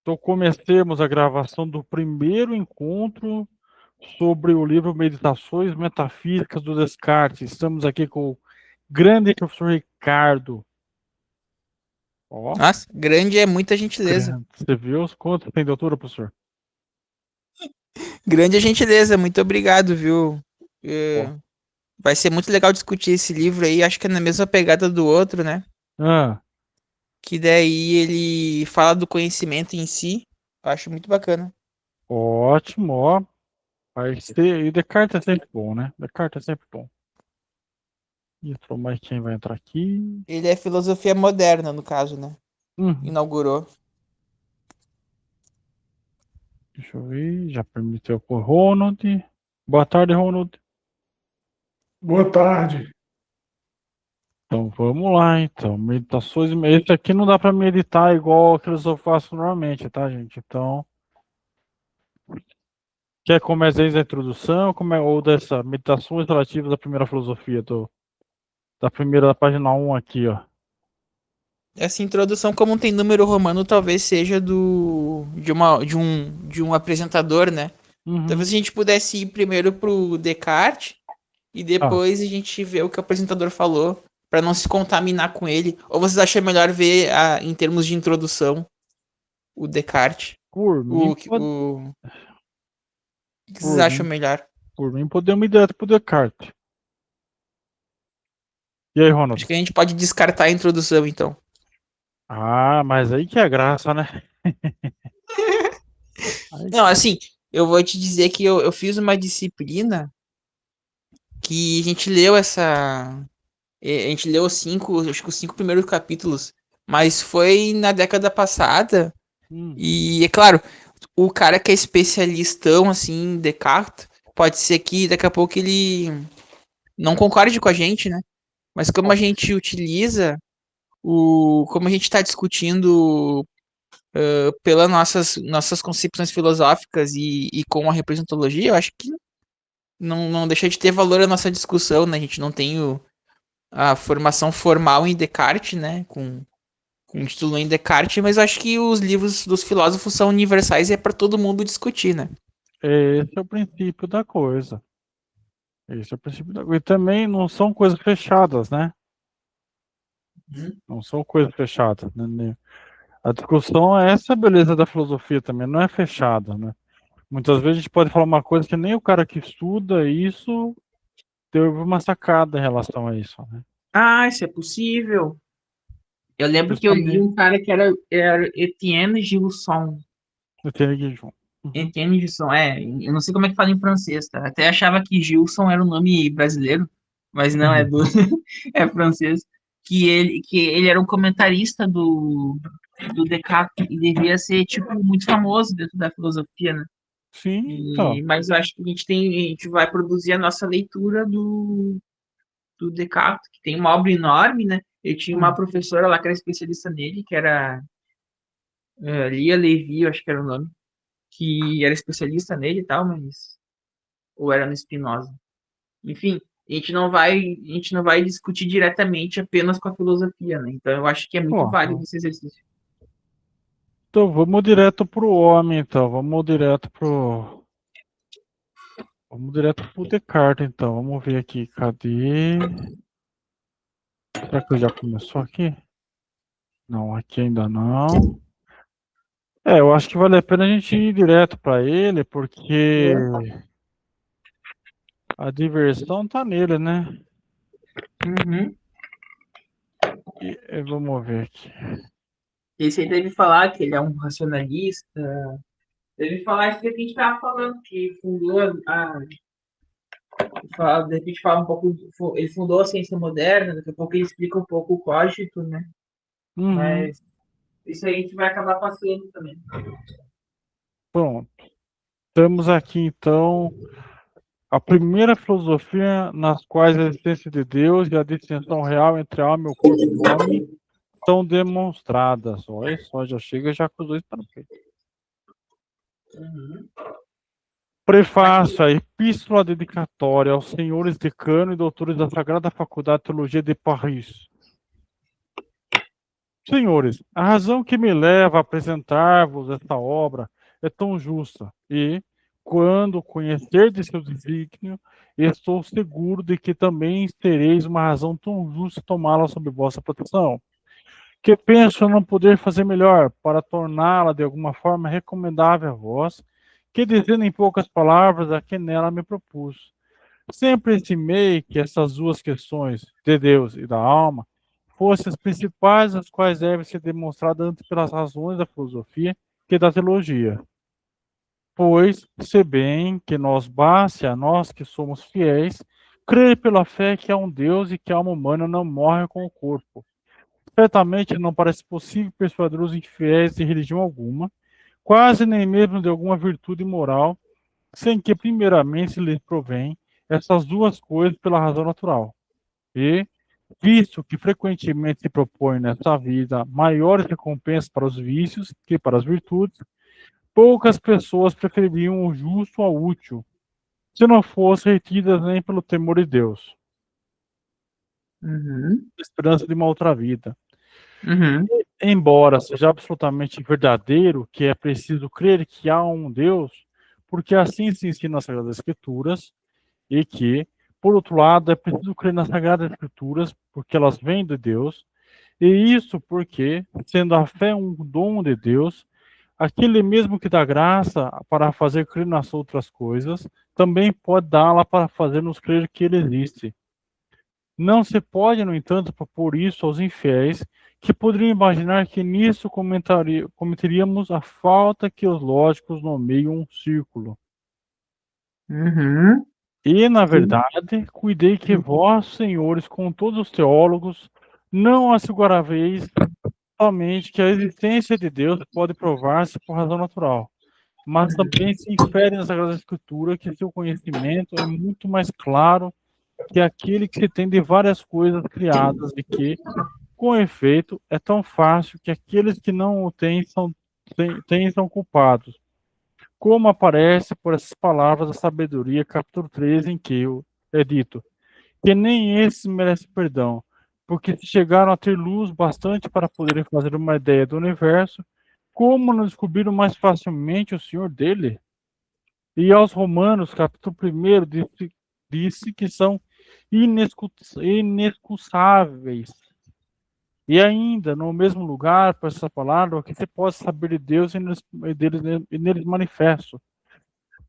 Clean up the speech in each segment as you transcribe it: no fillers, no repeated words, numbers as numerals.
Então, comecemos a gravação do primeiro encontro sobre o livro Meditações Metafísicas do Descartes. Estamos aqui com o grande professor Ricardo. Ó, Nossa, grande é muita gentileza. grande. Você viu os quantos tem de altura, professor? Grande é gentileza, muito obrigado, viu? Ó. Vai ser muito legal discutir esse livro aí, acho que é na mesma pegada do outro, né? Ah, Que daí ele fala do conhecimento em si. Eu acho muito bacana. ótimo, ó. Vai ser... E Descartes é sempre bom, né? Descartes é sempre bom. Isso, mas quem vai entrar aqui? Ele é filosofia moderna, no caso, né? Uhum. Inaugurou. Deixa eu ver. Já permitiu pro Ronald. Boa tarde, Ronald. Boa tarde. Então vamos lá, então. Meditações. Esse aqui não dá para meditar igual aqueles eu faço normalmente, tá, gente? Então, quer começar a introdução ou dessa meditações relativas à primeira filosofia da primeira da página 1 aqui, ó. Essa introdução, como tem número romano, talvez seja de um apresentador, né? Talvez Uhum. a gente pudesse ir primeiro pro Descartes e Ah, depois a gente vê o que o apresentador falou para não se contaminar com ele. Ou vocês acham melhor ver em termos de introdução o Descartes? por mim, O o que vocês por acham mim, melhor? por mim podemos ir direto pro Descartes. E aí, Ronald? Acho que a gente pode descartar a introdução então. Ah, mas aí que é graça, né? Aí Não, que... assim, eu vou te dizer que eu fiz uma disciplina que a gente leu a gente leu acho que os 5 primeiros capítulos, mas foi na década passada. Hum, E é claro, o cara que é especialistão assim em Descartes, pode ser que daqui a pouco ele não concorde com a gente, né? Mas como a ó, gente utiliza como a gente está discutindo pelas nossas concepções filosóficas e com a representologia, eu acho que não deixa de ter valor a nossa discussão, né? A gente não tem a formação formal em Descartes, né? Com título em Descartes, mas eu acho que os livros dos filósofos são universais e é para todo mundo discutir, né? esse é o princípio da coisa. Esse é o princípio da coisa. E também não são coisas fechadas, né? Não são coisas fechadas, né? A discussão é essa beleza da filosofia também, não é fechada, né? Muitas vezes a gente pode falar uma coisa que nem o cara que estuda isso teve uma sacada em relação a isso, né? Ah, isso é possível. Eu lembro que eu li Justamente. um cara que era Etienne Gilson. Eu tenho aqui junto. Uhum. Etienne Gilson, eu não sei como é que fala em francês, tá? Até achava que Gilson era um nome brasileiro, mas não, é francês. Que ele era um comentarista do Descartes e devia ser, tipo, muito famoso dentro da filosofia, né? Sim, então. Mas eu acho que a gente vai produzir a nossa leitura do Descartes, que tem uma obra enorme, né? Eu tinha uma Uhum. professora lá que era especialista nele, que era Lia Levi, eu acho que era o nome, que era especialista nele e tal, mas ou era no Spinoza. Enfim, a gente não vai discutir diretamente apenas com a filosofia, né? Então eu acho que é muito Ó, válido esse exercício. então vamos direto pro homem, então. Vamos direto pro Descartes, então. Vamos ver aqui. Cadê? Será que já começou aqui? Não, aqui ainda não. Eu acho que vale a pena a gente ir direto para ele, porque a diversão tá nele, né? Uhum. Vamos ver aqui. Esse aí deve falar que ele é um racionalista. Deve falar isso que a gente estava falando, que fundou de repente fala um pouco, ele fundou a ciência moderna, daqui a pouco ele explica um pouco o cógito, né? Uhum. Mas isso aí a gente vai acabar passando também. Pronto. Estamos aqui, então, a primeira filosofia nas quais a existência de Deus e a distinção real entre alma e o corpo do homem são demonstradas. Olha só, já chega já com os dois para frente. Uhum. Prefácio, a epístola dedicatória aos senhores decano e doutores da Sagrada Faculdade de Teologia de Paris. Senhores, a razão que me leva a apresentar-vos esta obra é tão justa, e, quando conhecer de seu desígnio, estou seguro de que também tereis uma razão tão justa tomá-la sob vossa proteção, que penso não poder fazer melhor para torná-la de alguma forma recomendável a vós, que dizendo em poucas palavras a que nela me propus. Sempre estimei que essas duas questões, de Deus e da alma, fossem as principais, as quais devem ser demonstradas antes pelas razões da filosofia que da teologia. Pois, se bem que nos baste a nós que somos fiéis, crer pela fé que há um Deus e que a alma humana não morre com o corpo. Certamente não parece possível persuadir os infiéis de religião alguma, quase nem mesmo de alguma virtude moral, sem que primeiramente se lhes provém essas duas coisas pela razão natural. E, visto que frequentemente se propõe nesta vida maiores recompensas para os vícios que para as virtudes, poucas pessoas prefeririam o justo ao útil, se não fossem retidas nem pelo temor de Deus, Uhum. esperança de uma outra vida. Uhum. Embora seja absolutamente verdadeiro que é preciso crer que há um Deus, porque assim se ensina nas Sagradas Escrituras, e que, por outro lado, é preciso crer nas Sagradas Escrituras, porque elas vêm de Deus, e isso porque, sendo a fé um dom de Deus, aquele mesmo que dá graça para fazer crer nas outras coisas, também pode dá-la para fazer-nos crer que ele existe. Não se pode, no entanto, propor isso aos infiéis, que poderiam imaginar que nisso cometeríamos a falta que os lógicos nomeiam um círculo. Uhum. E, na Sim. verdade, cuidei que vós, senhores, com todos os teólogos, não asseguraveis somente que a existência de Deus pode provar-se por razão natural, mas também se infere na Sagrada Escritura que seu conhecimento é muito mais claro que aquele que se tem de várias coisas criadas e que, com efeito, é tão fácil que aqueles que não o têm são culpados, como aparece por essas palavras da sabedoria, capítulo 13, em que é dito que nem esses merecem perdão, porque se chegaram a ter luz bastante para poderem fazer uma ideia do universo, como não descobriram mais facilmente o Senhor dele? E aos Romanos, capítulo 1, disse que são inexcusáveis. E ainda, no mesmo lugar, por essa palavra, o que se pode saber de Deus e neles manifesto.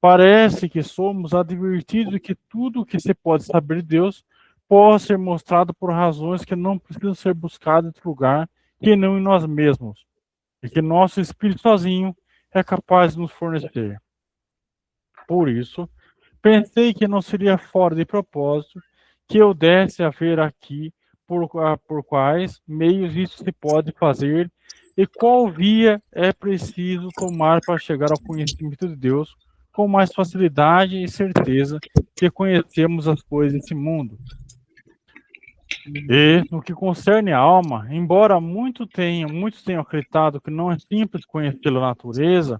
Parece que somos advertidos de que tudo o que se pode saber de Deus pode ser mostrado por razões que não precisam ser buscadas em outro lugar que não em nós mesmos, e que nosso espírito sozinho é capaz de nos fornecer. Por isso, pensei que não seria fora de propósito que eu desse a ver aqui por quais meios isso se pode fazer e qual via é preciso tomar para chegar ao conhecimento de Deus com mais facilidade e certeza que conhecemos as coisas desse mundo. E, no que concerne a alma, embora muitos tenham acreditado que não é simples conhecer a natureza,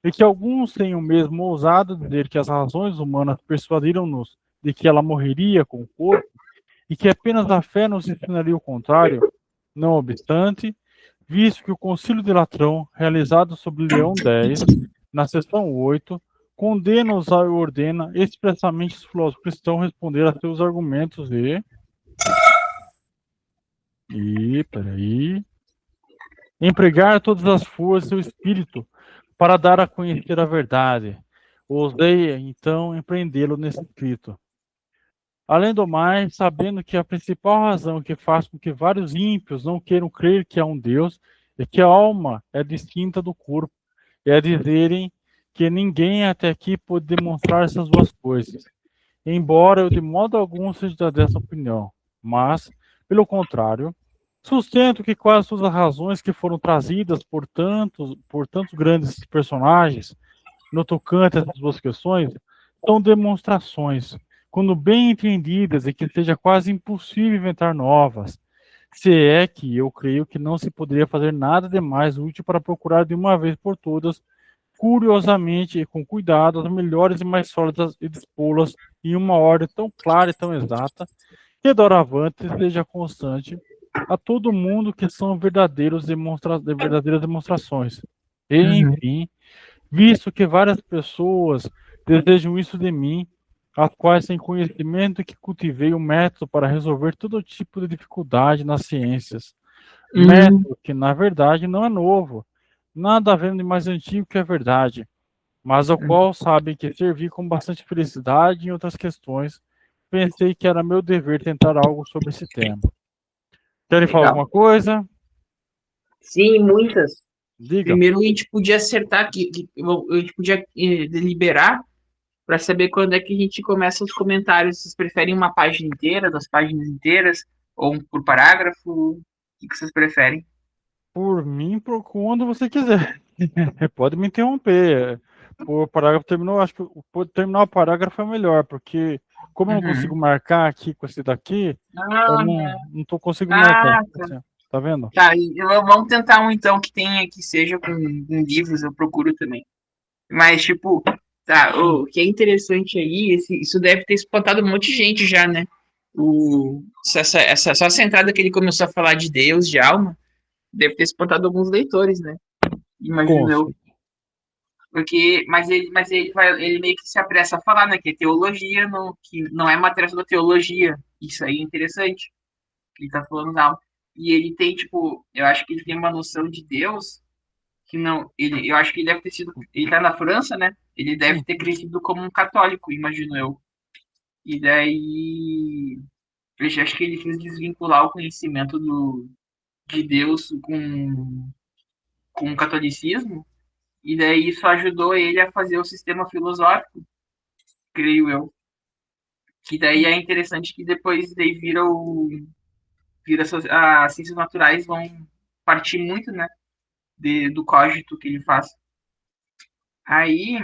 e que alguns tenham mesmo ousado dizer que as razões humanas persuadiram-nos de que ela morreria com o corpo, e que apenas a fé nos ensinaria o contrário, não obstante, visto que o Concílio de Latrão, realizado sobre Leão X, na seção 8, condena-os e ordena expressamente os filósofos cristãos responder a seus argumentos peraí, empregar todas as forças do seu espírito para dar a conhecer a verdade. Ousei, então, empreendê-lo nesse escrito. Além do mais, sabendo que a principal razão que faz com que vários ímpios não queiram crer que há um Deus é que a alma é distinta do corpo, é dizerem que ninguém até aqui pôde demonstrar essas duas coisas, embora eu de modo algum seja dessa opinião, mas, pelo contrário, sustento que quase todas as razões que foram trazidas por tantos grandes personagens no tocante a essas duas questões são demonstrações, quando bem entendidas, e que seja quase impossível inventar novas, se é que eu creio que não se poderia fazer nada de mais útil para procurar de uma vez por todas, curiosamente e com cuidado, as melhores e mais sólidas e dispô-las em uma ordem tão clara e tão exata, que doravante seja constante a todo mundo que são verdadeiras demonstrações. E, enfim, visto que várias pessoas desejam isso de mim, as quais têm conhecimento que cultivei um método para resolver todo tipo de dificuldade nas ciências. Método que, na verdade, não é novo, nada havendo de mais antigo que a verdade, mas ao qual sabem que servi com bastante felicidade em outras questões. Pensei que era meu dever tentar algo sobre esse tema. Querem falar Legal. alguma coisa? Sim, muitas. Diga. Primeiro a gente podia acertar a gente podia deliberar para saber quando é que a gente começa os comentários. Vocês preferem uma página inteira, 2 páginas inteiras, ou um por parágrafo? O que vocês preferem? Por mim, por quando você quiser. Pode me interromper. Por parágrafo terminou, acho que por terminar o parágrafo é melhor, porque como eu não consigo marcar aqui com esse daqui, eu Ah, não tô conseguindo marcar. ah, tá. Assim, tá vendo? Tá, vamos tentar um então que tenha que seja com livros, eu procuro também. Mas, tipo, tá, o que é interessante aí, isso deve ter espantado um monte de gente já, né? Só essa entrada que ele começou a falar de Deus, de alma, deve ter espantado alguns leitores, né? Imagino eu. Consta. Porque, ele meio que se apressa a falar, né? Que é teologia, não, que não é matéria da teologia. Isso aí é interessante. Ele tá falando da alma. E ele tem, tipo, eu acho que ele tem uma noção de Deus que não. Eu acho que ele deve ter sido. Ele tá na França, né? Ele deve ter crescido como um católico, imagino eu. E daí. Eu acho que ele quis desvincular o conhecimento de Deus com o catolicismo. E daí isso ajudou ele a fazer o sistema filosófico, creio eu. Que daí é interessante que depois daí as ciências naturais vão partir muito, né? Do cógito que ele faz. Aí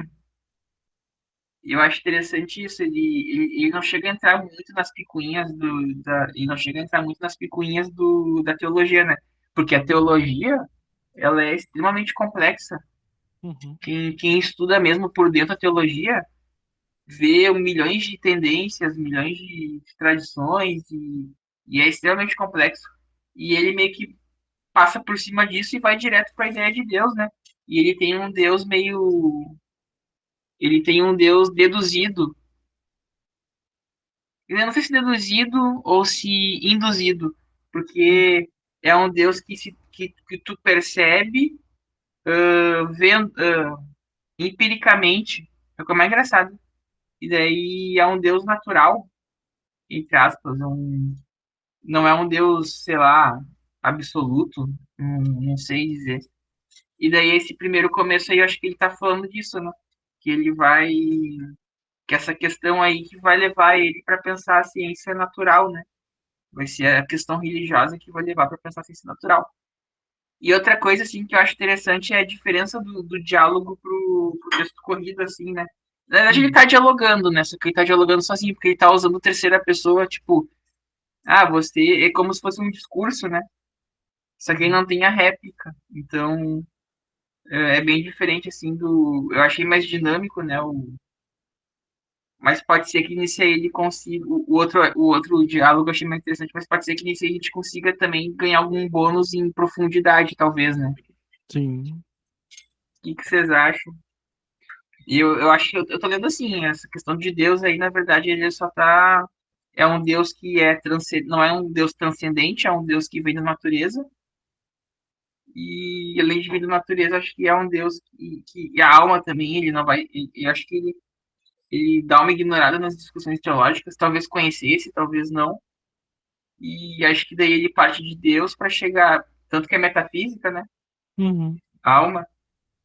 eu acho interessante isso. Ele não chega a entrar muito nas picuinhas ele não chega a entrar muito nas picuinhas da teologia, né? Porque a teologia ela é extremamente complexa. Uhum. Quem estuda mesmo por dentro da teologia vê milhões de tendências, milhões de tradições e é extremamente complexo. E ele meio que passa por cima disso e vai direto para a ideia de Deus, né? E ele tem um Deus deduzido. Eu não sei se deduzido ou se induzido, porque é um Deus que tu percebe vendo, empiricamente. É o que é mais engraçado. E daí é um Deus natural, entre aspas, não é um Deus, sei lá, absoluto, não sei dizer. E daí esse primeiro começo aí, eu acho que ele tá falando disso, né? Que ele vai, que essa questão aí que vai levar ele para pensar a ciência natural, né? Vai ser a questão religiosa que vai levar para pensar a ciência natural. E outra coisa, assim, que eu acho interessante é a diferença do diálogo pro texto corrido, assim, né? Na verdade, ele tá dialogando, né? Só que ele tá dialogando sozinho, porque ele tá usando terceira pessoa, tipo, você é como se fosse um discurso, né? Só que ele não tem a réplica. Então, é bem diferente, assim, eu achei mais dinâmico, né? Mas pode ser que nesse aí ele consiga. O outro diálogo eu achei mais interessante, mas pode ser que nesse aí a gente consiga também ganhar algum bônus em profundidade, talvez, né? Sim. O que vocês acham? Eu acho que eu tô lendo assim, essa questão de Deus aí, na verdade, ele só tá. É um Deus que não é um Deus transcendente, é um Deus que vem da natureza. E além de vir da natureza, acho que é um Deus que a alma também, ele não vai. Eu acho que ele dá uma ignorada nas discussões teológicas, talvez conhecesse, talvez não. E acho que daí ele parte de Deus para chegar. Tanto que é metafísica, né? Uhum. A alma.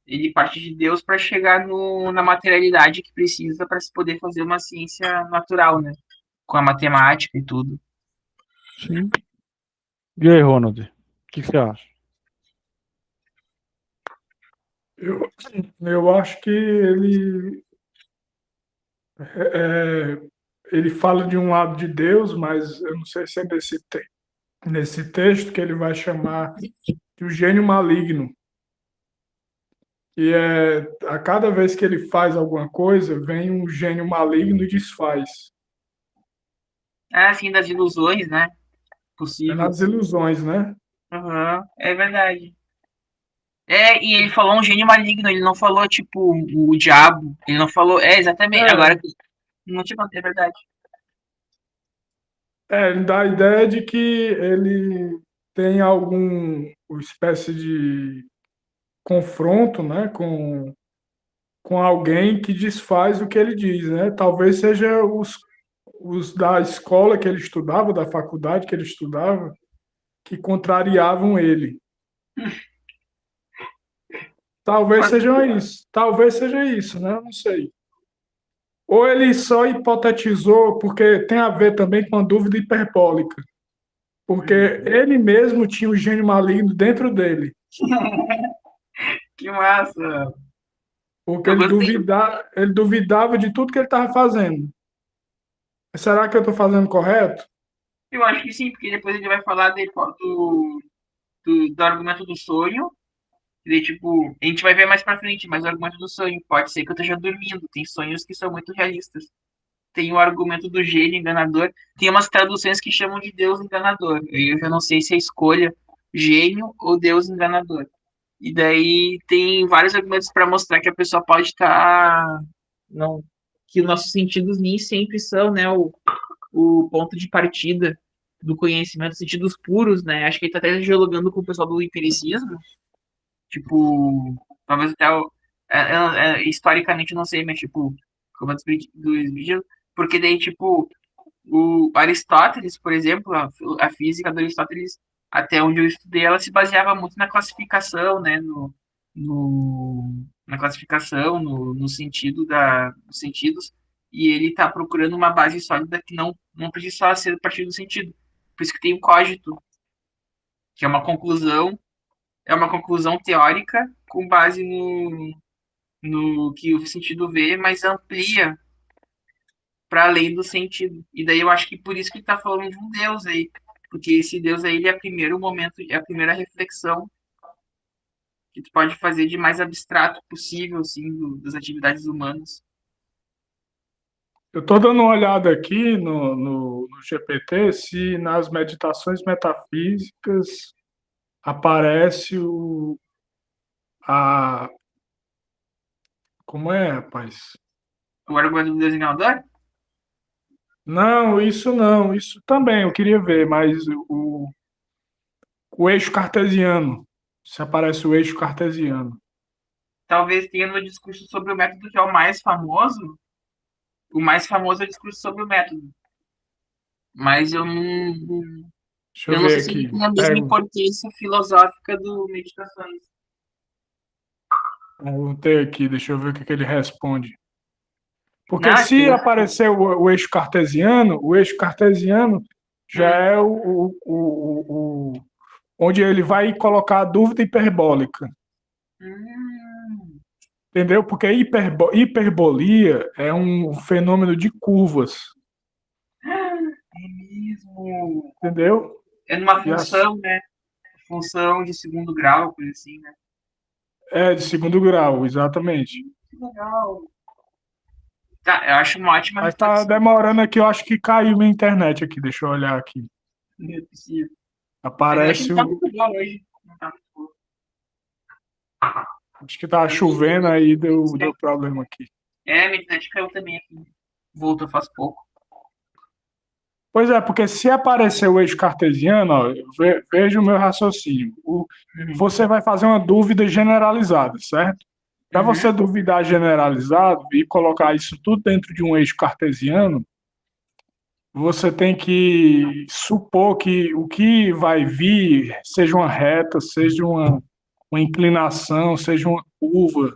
Ele parte de Deus para chegar na materialidade que precisa para se poder fazer uma ciência natural, né? Com a matemática e tudo. Sim. E aí, Ronald? O que você acha? Eu acho que ele fala de um lado de Deus, mas eu não sei se é nesse texto que ele vai chamar de o gênio maligno. E a cada vez que ele faz alguma coisa, vem um gênio maligno e desfaz. Assim, das ilusões, né? possível. nas ilusões, né? Aham, é verdade. E ele falou um gênio maligno, ele não falou, tipo, o diabo. Ele não falou. Exatamente. Agora que. Não te contei, é verdade. Ele dá a ideia de que ele tem algum espécie de confronto, né, com alguém que desfaz o que ele diz, né? Talvez seja os da escola que ele estudava, da faculdade que ele estudava, que contrariavam ele. Talvez seja isso, né? Eu não sei. Ou ele só hipotetizou, porque tem a ver também com a dúvida hiperbólica, porque ele mesmo tinha o gênio maligno dentro dele, Que massa! porque Eu gostei. ele duvidava de tudo que ele estava fazendo. Será que eu estou fazendo correto? Eu acho que sim, porque depois ele vai falar do argumento do sonho. E daí, tipo, a gente vai ver mais pra frente, mas o argumento do sonho. Pode ser que eu esteja dormindo. Tem sonhos que são muito realistas. Tem o argumento do gênio enganador. Tem umas traduções que chamam de Deus enganador. Eu já não sei se é escolha gênio ou Deus enganador. E daí tem vários argumentos para mostrar que a pessoa pode estar. Não, que os nossos sentidos nem sempre são, né, o ponto de partida do conhecimento, sentidos puros, né? Acho que ele está até dialogando com o pessoal do empiricismo. Tipo, talvez até historicamente não sei, mas tipo, como dos vídeos, porque daí, tipo, o Aristóteles, por exemplo, a física do Aristóteles, até onde eu estudei, ela se baseava muito na classificação, né, na classificação, no sentido dos sentidos, e ele está procurando uma base sólida que não precisa só ser a partir do sentido. Por isso que tem o cogito, que é uma conclusão teórica com base no que o sentido vê, mas amplia para além do sentido. E daí eu acho que por isso que está falando de um Deus aí, porque esse Deus aí ele é o primeiro momento, é a primeira reflexão que tu pode fazer de mais abstrato possível, assim, das atividades humanas. Eu estou dando uma olhada aqui no GPT se nas meditações metafísicas aparece a. Como é, rapaz? O argumento do Deus enganador? Não, isso não. Isso também eu queria ver, mas o eixo cartesiano. Se aparece o eixo cartesiano. Talvez tenha no discurso sobre o método que é o mais famoso. O mais famoso é o discurso sobre o método. Mas Deixa eu eu não ver sei se ele aqui. tem a mesma importância filosófica do meditações. Perguntei aqui, deixa eu ver o que ele responde. Porque Ah, se aparecer o eixo cartesiano já é onde ele vai colocar a dúvida hiperbólica. hum, Entendeu? Porque hiperbolia é um fenômeno de curvas. é mesmo. Entendeu? É numa E as, função, né? Função de segundo grau, coisa assim, né? é de segundo grau, exatamente. Que legal. Tá, eu acho uma ótima Mas tá reflexão. demorando aqui, eu acho que caiu minha internet aqui. Deixa eu olhar aqui. Não é possível. A internet Aparece não tá o. muito boa hoje. Não tá muito boa. Acho que tá chovendo aí, deu problema aqui. Minha internet caiu também aqui. Voltou faz pouco. Pois é, porque se aparecer o eixo cartesiano, ó, veja o meu raciocínio. Uhum. Você vai fazer uma dúvida generalizada, certo? Para Uhum. você duvidar generalizado e colocar isso tudo dentro de um eixo cartesiano, você tem que supor que o que vai vir seja uma reta, seja uma inclinação, seja uma curva,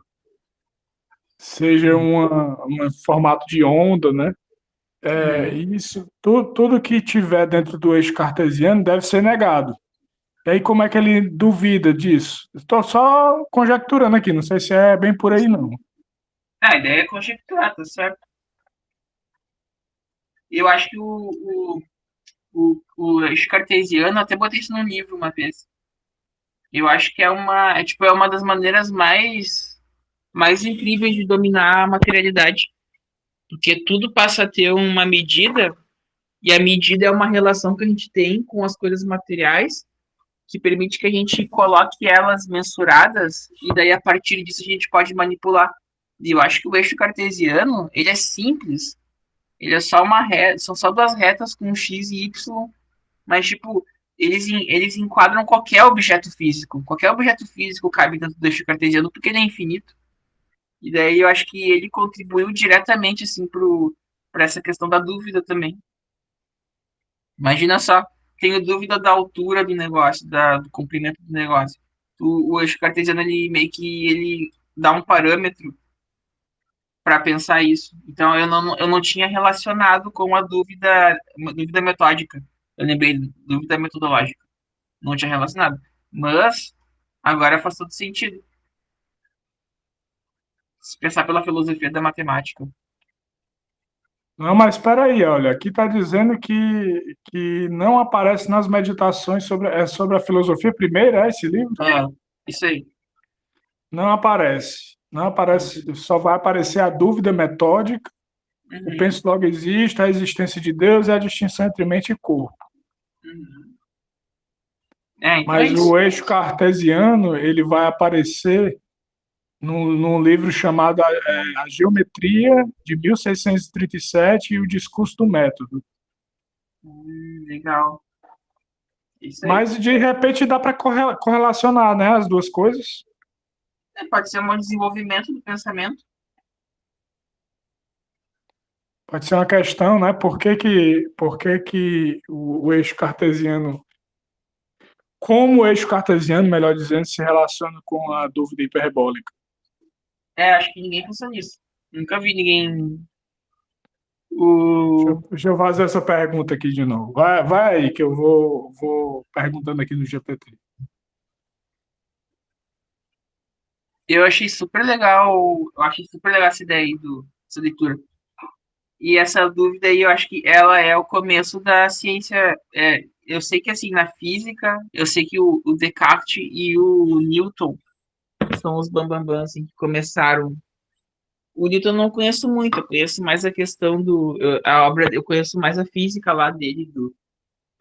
seja um formato de onda, né? Isso, tudo que tiver dentro do eixo cartesiano deve ser negado. E aí, como é que ele duvida disso? Estou só conjecturando aqui, não sei se é bem por aí, não. A ideia é conjecturar, tá certo? Eu acho que o eixo cartesiano, até botei isso num livro uma vez. Eu acho que é uma das maneiras mais incríveis de dominar a materialidade. Porque tudo passa a ter uma medida E a medida é uma relação que a gente tem com as coisas materiais que permite que a gente coloque elas mensuradas e daí a partir disso a gente pode manipular. E eu acho que o eixo cartesiano, ele é simples. Ele é só uma reta, são só duas retas com x e y, mas tipo, eles enquadram qualquer objeto físico. Qualquer objeto físico cabe dentro do eixo cartesiano porque ele é infinito. E daí eu acho que ele contribuiu diretamente assim para essa questão da dúvida também. Imagina só, tenho dúvida da altura do negócio, do comprimento do negócio. O eixo cartesiano ele meio que ele dá um parâmetro para pensar isso. Então eu não tinha relacionado com uma dúvida metódica. Eu lembrei dúvida metodológica. Não tinha relacionado. Mas agora faz todo sentido. Se pensar pela filosofia da matemática. Não, mas espera aí, olha, aqui está dizendo que não aparece nas meditações sobre a filosofia primeira, é esse livro? É, isso aí. Não aparece. Não aparece, só vai aparecer a dúvida metódica, o penso logo existe, a existência de Deus e a distinção entre mente e corpo. É, então é Mas isso. o eixo cartesiano, ele vai aparecer num livro chamado A Geometria, de 1637, e o Discurso do Método. Legal. Isso aí. Mas, de repente, dá para correlacionar, né, as duas coisas. Pode ser um desenvolvimento do pensamento. Pode ser uma questão, né? Por que que o eixo cartesiano, como o eixo cartesiano, melhor dizendo, se relaciona com a dúvida hiperbólica? Acho que ninguém pensa nisso. Nunca vi ninguém. O... Deixa eu fazer essa pergunta aqui de novo. Vai aí, que eu vou perguntando aqui no GPT. Eu achei super legal. Eu achei super legal essa ideia aí dessa leitura. E essa dúvida aí, eu acho que ela é o começo da ciência. Eu sei que assim, na física, eu sei que o Descartes e o Newton são os bambambãs assim, que começaram. O Newton eu não conheço muito, eu conheço mais a questão a obra, eu conheço mais a física lá dele,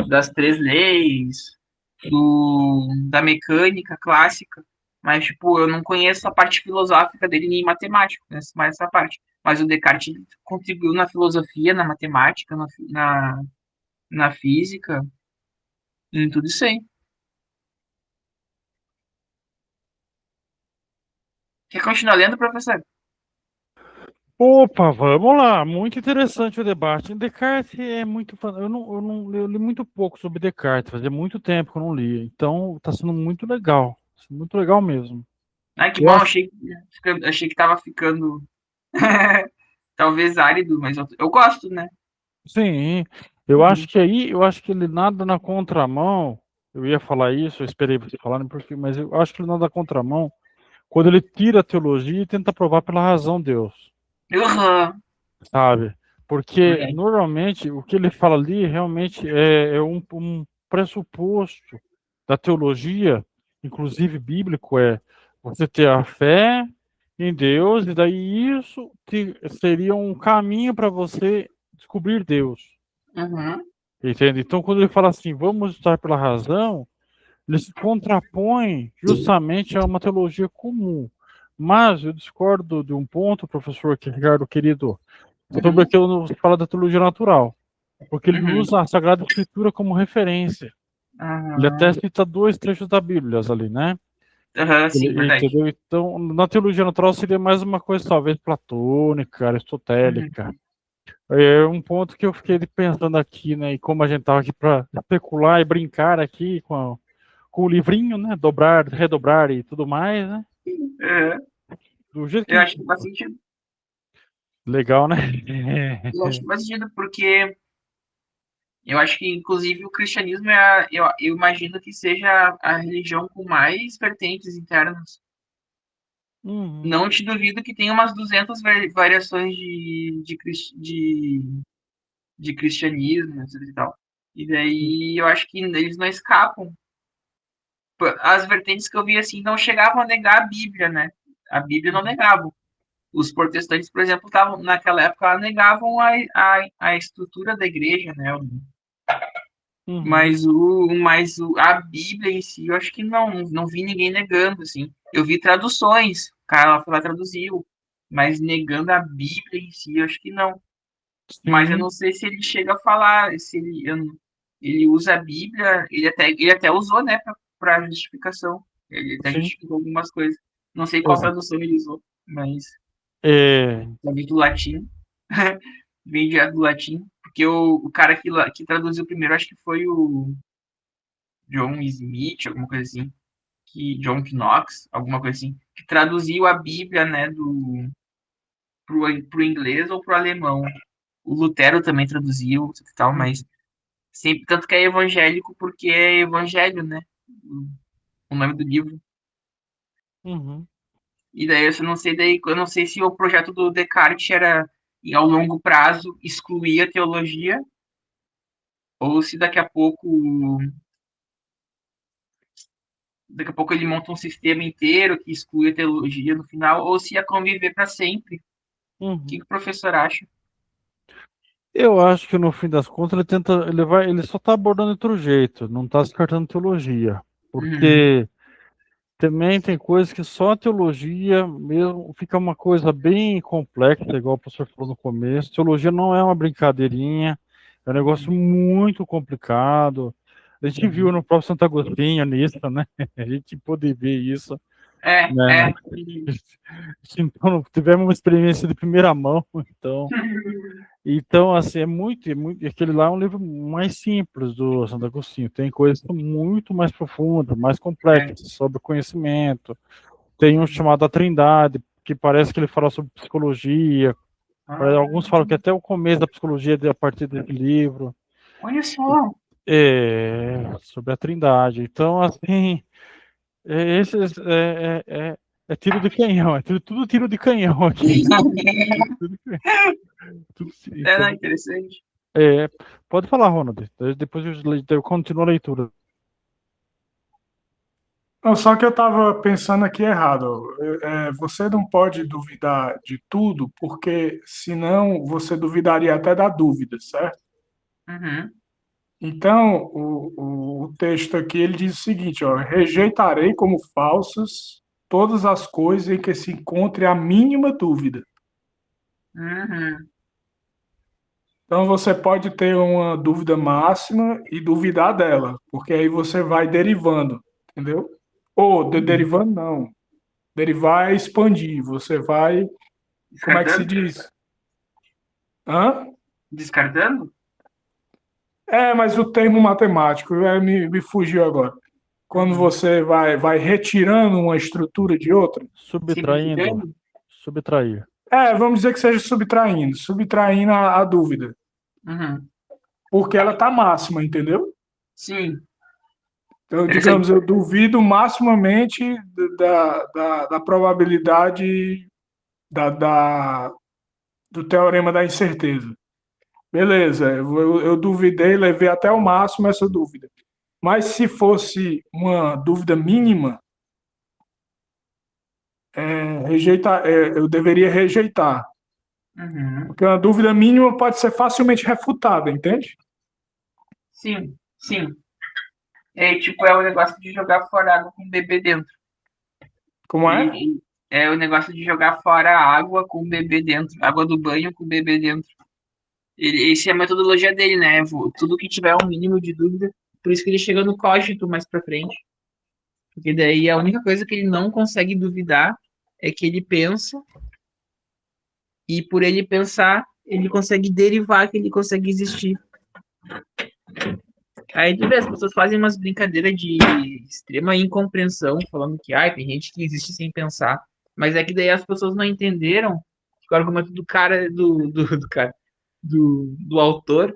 das três leis, da mecânica clássica, mas, tipo, eu não conheço a parte filosófica dele nem matemática, conheço mais essa parte. Mas o Descartes contribuiu na filosofia, na matemática, na física, em tudo isso aí. Quer continuar lendo, professor? Opa, vamos lá. Muito interessante o debate. Descartes é muito. Eu li muito pouco sobre Descartes, fazia muito tempo que eu não lia. Então está sendo muito legal. Muito legal mesmo. Ai, que Eu bom, acho, achei que tava ficando talvez árido, mas eu gosto, né? sim, eu acho que ele nada na contramão. Eu ia falar isso, eu esperei você falar, porque, mas eu acho que ele nada na contramão quando ele tira a teologia e tenta provar pela razão Deus. Uhum. Sabe? Porque Verdade. normalmente o que ele fala ali realmente é um pressuposto da teologia, inclusive bíblico, é você ter a fé em Deus, e daí isso seria um caminho para você descobrir Deus. Uhum. Entende? Então, quando ele fala assim, vamos estar pela razão, ele se contrapõe justamente a uma teologia comum. Mas eu discordo de um ponto, professor Ricardo querido, sobre Uhum. aquilo que fala da teologia natural, porque ele Uhum. usa a Sagrada Escritura como referência. Ele até Uhum. cita dois trechos da Bíblia ali, né? Uhum, sim, verdade. Entendeu? Então, na teologia natural seria mais uma coisa talvez platônica, Uhum. aristotélica. É um ponto que eu fiquei pensando aqui, né? E como a gente estava aqui para especular e brincar aqui com o livrinho, né? Dobrar, redobrar e tudo mais, né? Uhum. Do jeito Eu que. acho que faz sentido. Legal, né? Eu acho que faz sentido porque eu acho que, inclusive, o cristianismo eu imagino que seja a religião com mais vertentes internas. Uhum. Não te duvido que tenha umas 200 variações de cristianismo, etc e tal. E daí eu acho que eles não escapam. As vertentes que eu vi assim não chegavam a negar a Bíblia, né? A Bíblia não negava. Os protestantes, por exemplo, estavam naquela época negavam a estrutura da igreja, né? Uhum. A Bíblia em si, eu acho que não vi ninguém negando, assim. Eu vi traduções, o cara lá traduziu, mas negando a Bíblia em si, eu acho que não. Mas eu Sim, não sei se ele chega a falar, se ele, ele usa a Bíblia, ele até usou, né, para justificação. Ele até sim. justificou algumas coisas. Não sei qual É, tradução ele usou, mas é, vem do latim. Vem do latim. Porque o cara que traduziu primeiro, acho que foi o John Smith, alguma coisa assim. John Knox, alguma coisa assim. Que traduziu a Bíblia, né, pro inglês ou pro alemão. O Lutero também traduziu e tal, mas uhum, sempre, tanto que é evangélico porque é evangelho, né? O nome do livro. uhum. E daí eu não sei se o projeto do Descartes era ao longo prazo excluir a teologia ou se daqui a pouco ele monta um sistema inteiro que exclui a teologia no final ou se ia conviver para sempre. O que Uhum. o professor acha? Eu acho que no fim das contas ele só está abordando de outro jeito, não está descartando teologia, Uhum. porque também tem coisas que só a teologia mesmo fica uma coisa bem complexa, igual o professor falou no começo. Teologia não é uma brincadeirinha, é um negócio Uhum. muito complicado. A gente viu Uhum. no próprio Santo Agostinho nisso, né? A gente pôde ver isso, É, né? é. Então, tivemos uma experiência de primeira mão, então, assim, é muito, aquele lá é um livro mais simples do Santo Agostinho, tem coisas muito mais profundas, mais É. complexas, sobre o conhecimento, tem um chamado A Trindade, que parece que ele fala sobre psicologia, alguns Ah, falam que até o começo da psicologia é a partir desse livro, olha só. sobre a Trindade, então, assim, esses é tiro de canhão, tudo tiro de canhão aqui, tudo, É, não, então, interessante. É, pode falar, Ronald. Depois eu continuo a leitura. Não, só que eu estava pensando aqui errado. Você não pode duvidar de tudo, porque senão você duvidaria até da dúvida, certo? Uhum. Então, o texto aqui ele diz o seguinte, ó, rejeitarei como falsas todas as coisas em que se encontre a mínima dúvida. Uhum. Então, você pode ter uma dúvida máxima e duvidar dela, porque aí você vai derivando, entendeu? Ou Uhum. derivando não. Derivar é expandir. Você vai, como é que se Descartando? diz? Hã? Descartando? Mas o termo matemático me fugiu agora. Quando Uhum. você vai retirando uma estrutura de outra. Subtraindo. Simplificando? Subtrair. Vamos dizer que seja subtraindo a dúvida, Uhum. porque ela está máxima, entendeu? Sim. Então, Interessante. digamos, eu duvido maximamente da probabilidade da, do teorema da incerteza. Beleza, eu duvidei, levei até o máximo essa dúvida. Mas se fosse uma dúvida mínima, eu deveria rejeitar. Uhum. Porque uma dúvida mínima pode ser facilmente refutada, entende? Sim, sim. É tipo, é o negócio de jogar fora água com o bebê dentro. Como é? É o negócio de jogar fora a água com o bebê dentro. Água do banho com o bebê dentro. Esse é a metodologia dele, né? Tudo que tiver um mínimo de dúvida. Por isso que ele chega no cógito mais pra frente. Porque daí a única coisa que ele não consegue duvidar é que ele pensa, e por ele pensar, ele consegue derivar que ele consegue existir. Aí tu vê, as pessoas fazem umas brincadeiras de extrema incompreensão, falando que tem gente que existe sem pensar. Mas é que daí as pessoas não entenderam que o argumento do cara, do autor,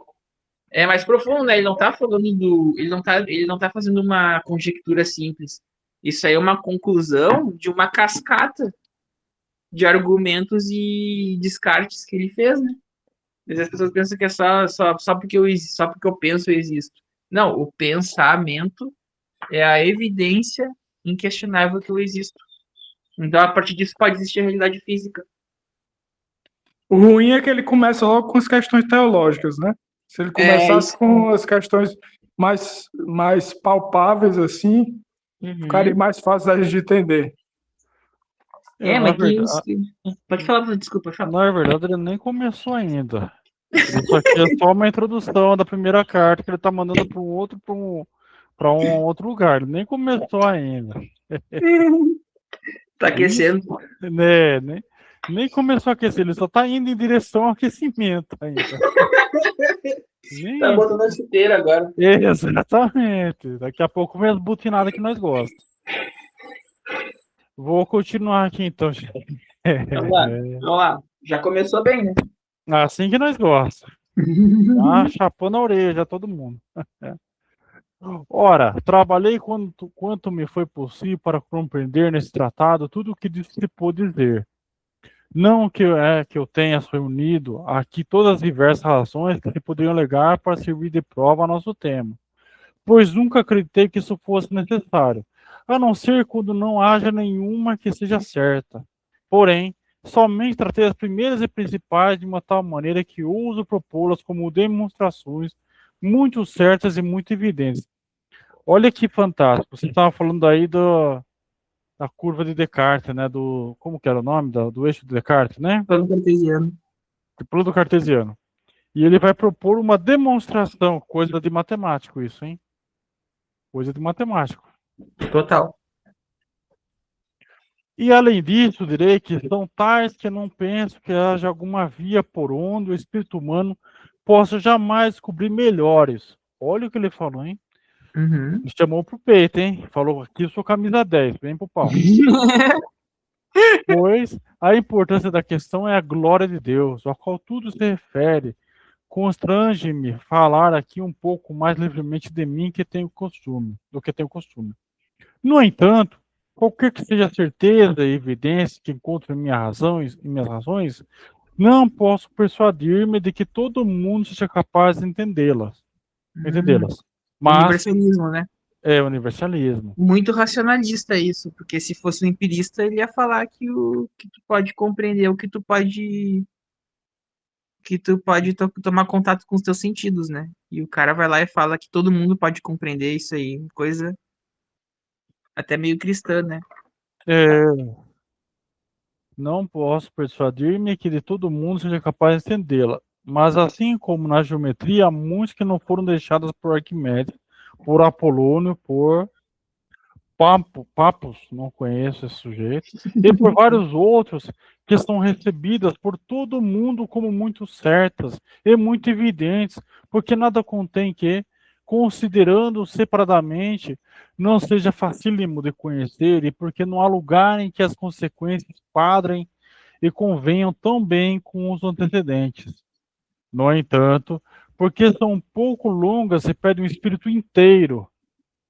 é mais profundo, né? Ele não tá falando do. Ele não tá fazendo uma conjectura simples. Isso aí é uma conclusão de uma cascata de argumentos e descartes que ele fez, né? Mas as pessoas pensam que é só porque eu penso eu existo. Não, o pensamento é a evidência inquestionável que eu existo. Então, a partir disso, pode existir a realidade física. O ruim é que ele começa logo com as questões teológicas, né? Se ele começasse isso. com as questões mais palpáveis, assim, ficaria Uhum. mais fácil da gente entender. Na Mas que verdade, isso. Pode falar, desculpa, fala. na verdade, ele nem começou ainda. Isso aqui é só uma introdução da primeira carta que ele tá mandando para um outro lugar. Ele nem começou ainda. Tá Isso, aquecendo. né? Nem começou a aquecer, ele só tá indo em direção ao aquecimento ainda. Tá Nem, botando a chuteira agora. exatamente. Daqui a pouco vem as butinadas que nós gostamos. Vou continuar aqui então. Vamos lá. Vamos lá. Já começou bem, né? Assim que nós gostamos. Ah, chapou na orelha, todo mundo. Ora, trabalhei quanto me foi possível para compreender nesse tratado tudo o que se pôde dizer. Não que eu tenha reunido aqui todas as diversas razões que se poderiam alegar para servir de prova a nosso tema, pois nunca acreditei que isso fosse necessário, a não ser quando não haja nenhuma que seja certa. Porém, somente tratei as primeiras e principais de uma tal maneira que ouso propô-las como demonstrações muito certas e muito evidentes. Olha que fantástico. Você estava falando aí da curva de Descartes, né? Como que era o nome? Do eixo de Descartes, né? Plano cartesiano. Do plano cartesiano. E ele vai propor uma demonstração, coisa de matemático isso, hein? Coisa de matemático. Total. E além disso, direi que são tais que não penso que haja alguma via por onde o espírito humano possa jamais descobrir melhores. Olha o que ele falou, hein? Uhum. Me chamou pro peito, hein? Falou aqui, eu sou camisa 10, vem pro pau. Pois a importância da questão é a glória de Deus, ao qual tudo se refere. Constrange-me falar aqui um pouco mais livremente de mim do que tenho costume. No entanto, qualquer que seja a certeza e evidência que encontro em minhas razões, não posso persuadir-me de que todo mundo seja capaz de entendê-las. Mas Universalismo, né? é universalismo. Muito racionalista isso, porque se fosse um empirista, ele ia falar que tu pode compreender, o que tu pode tomar contato com os teus sentidos, né? E o cara vai lá e fala que todo mundo pode compreender isso aí, coisa até meio cristã, né? É, não posso persuadir-me que de todo mundo seja capaz de entendê-la. Mas assim como na geometria, há muitos que não foram deixados por Arquimedes, por Apolônio, por Papos, não conheço esse sujeito, e por vários outros que são recebidas por todo mundo como muito certas e muito evidentes, porque nada contém que, considerando separadamente, não seja facílimo de conhecer, e porque não há lugar em que as consequências padrem e convenham tão bem com os antecedentes. No entanto, porque são um pouco longas e pedem um espírito inteiro,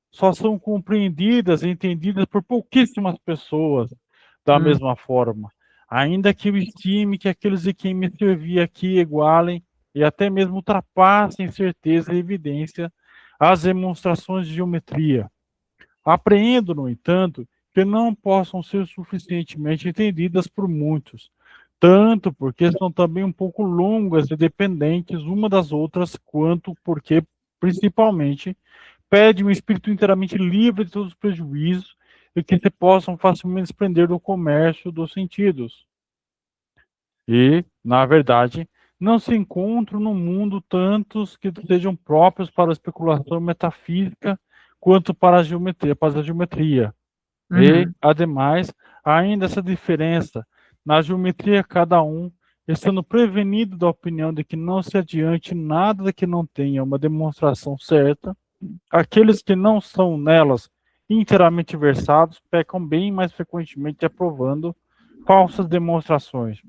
só são compreendidas e entendidas por pouquíssimas pessoas da Hum, mesma forma, ainda que eu estime que aqueles de quem me servi aqui igualem e até mesmo ultrapassem em certeza e evidência as demonstrações de geometria. Apreendo, no entanto, que não possam ser suficientemente entendidas por muitos, tanto porque são também um pouco longas e dependentes uma das outras, quanto porque, principalmente, pede um espírito inteiramente livre de todos os prejuízos e que se possam facilmente desprender do comércio dos sentidos. E, na verdade, não se encontram no mundo tantos que sejam próprios para a especulação metafísica quanto para a geometria. E, uhum. ademais, há ainda essa diferença. Na geometria, cada um, estando prevenido da opinião de que não se adiante nada que não tenha uma demonstração certa, aqueles que não são nelas inteiramente versados pecam bem mais frequentemente aprovando falsas demonstrações,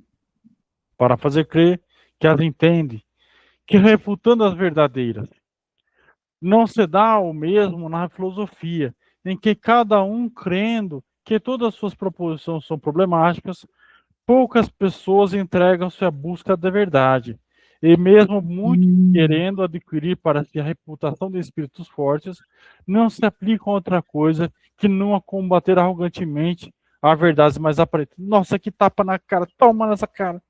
para fazer crer que as entende, que refutando as verdadeiras. Não se dá o mesmo na filosofia, em que cada um crendo que todas as suas proposições são problemáticas, poucas pessoas entregam-se à busca da verdade, e mesmo muitos querendo adquirir para si a reputação de espíritos fortes, não se aplicam a outra coisa que não a combater arrogantemente a verdades mais aparentes. Nossa, que tapa na cara, toma nessa cara.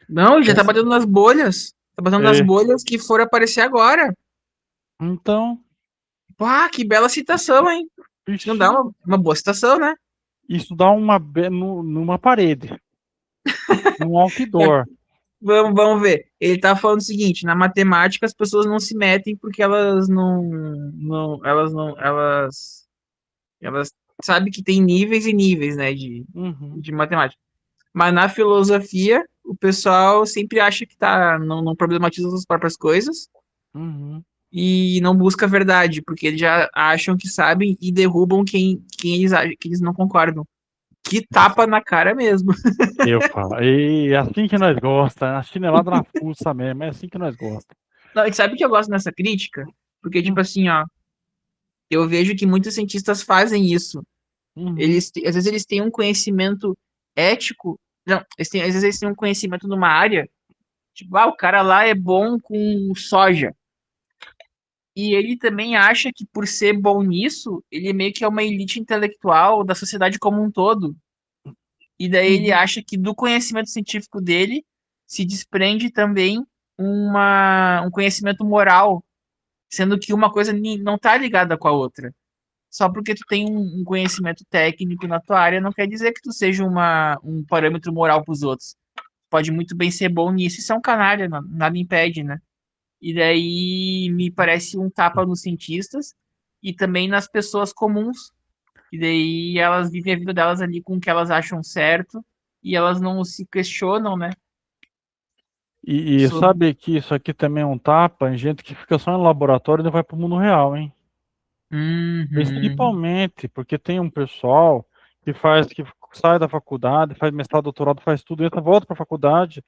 Não, já tá batendo nas bolhas. Tá batendo nas É. bolhas que foram aparecer agora. Então, Pá, que bela citação, hein? Isso não dá ixi, uma boa citação, né? isso dá numa parede, num outdoor. Vamos ver. Ele tá falando o seguinte, na matemática as pessoas não se metem porque elas sabem que tem níveis e níveis, né, Uhum, de matemática. Mas na filosofia, o pessoal sempre acha que não problematiza as próprias coisas uhum. e não busca a verdade, porque eles já acham que sabem e derrubam quem que eles não concordam. Que tapa na cara mesmo. Eu falo. E é assim que nós gosta, a chinelada na fuça mesmo, é assim que nós gosta. Não, e sabe que eu gosto nessa crítica? Porque, tipo Hum, assim, ó, eu vejo que muitos cientistas fazem isso. Uhum, Às vezes eles têm um conhecimento ético, não, às vezes eles têm um conhecimento numa área, tipo, o cara lá é bom com soja. E ele também acha que por ser bom nisso, ele meio que é uma elite intelectual da sociedade como um todo. E daí ele uhum, acha que do conhecimento científico dele se desprende também um conhecimento moral, sendo que uma coisa não tá ligada com a outra. Só porque tu tem um conhecimento técnico na tua área, não quer dizer que tu seja um parâmetro moral para os outros. Pode muito bem ser bom nisso e ser um canalha, nada impede, né? E daí me parece um tapa nos cientistas e também nas pessoas comuns. E daí elas vivem a vida delas ali com o que elas acham certo e elas não se questionam, né? E Sobre. sabe que isso aqui também é um tapa em gente que fica só no laboratório e não vai pro mundo real, hein? Uhum. Principalmente porque tem um pessoal que sai da faculdade, faz mestrado, doutorado, faz tudo, entra, volta pra faculdade,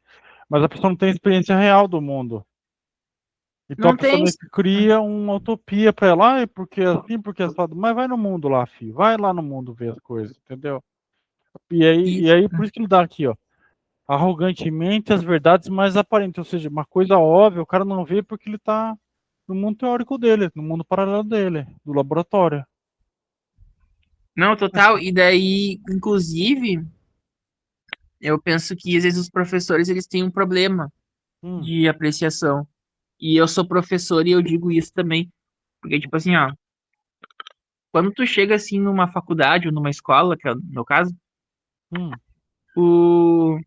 mas a pessoa não tem experiência real do mundo. Então a Não pessoa tem. meio que cria uma utopia pra ela, porque assim, porque assado, mas vai no mundo lá, filho, vai lá no mundo ver as coisas, entendeu? E Isso. aí por isso que ele dá aqui, ó, arrogantemente as verdades mais aparentes, ou seja, uma coisa óbvia, o cara não vê porque ele tá no mundo teórico dele, no mundo paralelo dele, do laboratório. Não, total. E daí, inclusive, eu penso que às vezes os professores eles têm um problema Hum, de apreciação. E eu sou professor e eu digo isso também. Porque, tipo assim, ó, quando tu chega assim numa faculdade ou numa escola, que é o meu caso, hum, o...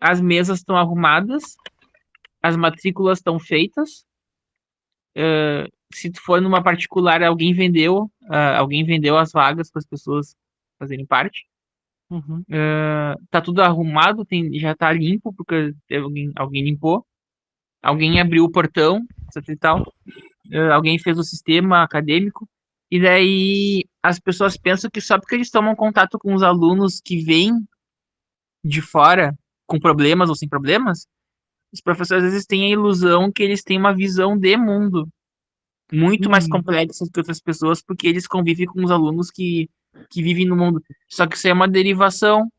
as mesas estão arrumadas, as matrículas estão feitas. Se tu for numa particular, alguém vendeu as vagas para as pessoas fazerem parte. uhum. Tá tudo arrumado, já tá limpo, porque alguém limpou. Alguém abriu o portão, etc e tal. Alguém fez o sistema acadêmico. E daí as pessoas pensam que só porque eles tomam contato com os alunos que vêm de fora, com problemas ou sem problemas, os professores às vezes têm a ilusão que eles têm uma visão de mundo muito mais Uhum, complexa que outras pessoas, porque eles convivem com os alunos que vivem no mundo. Só que isso é uma derivação.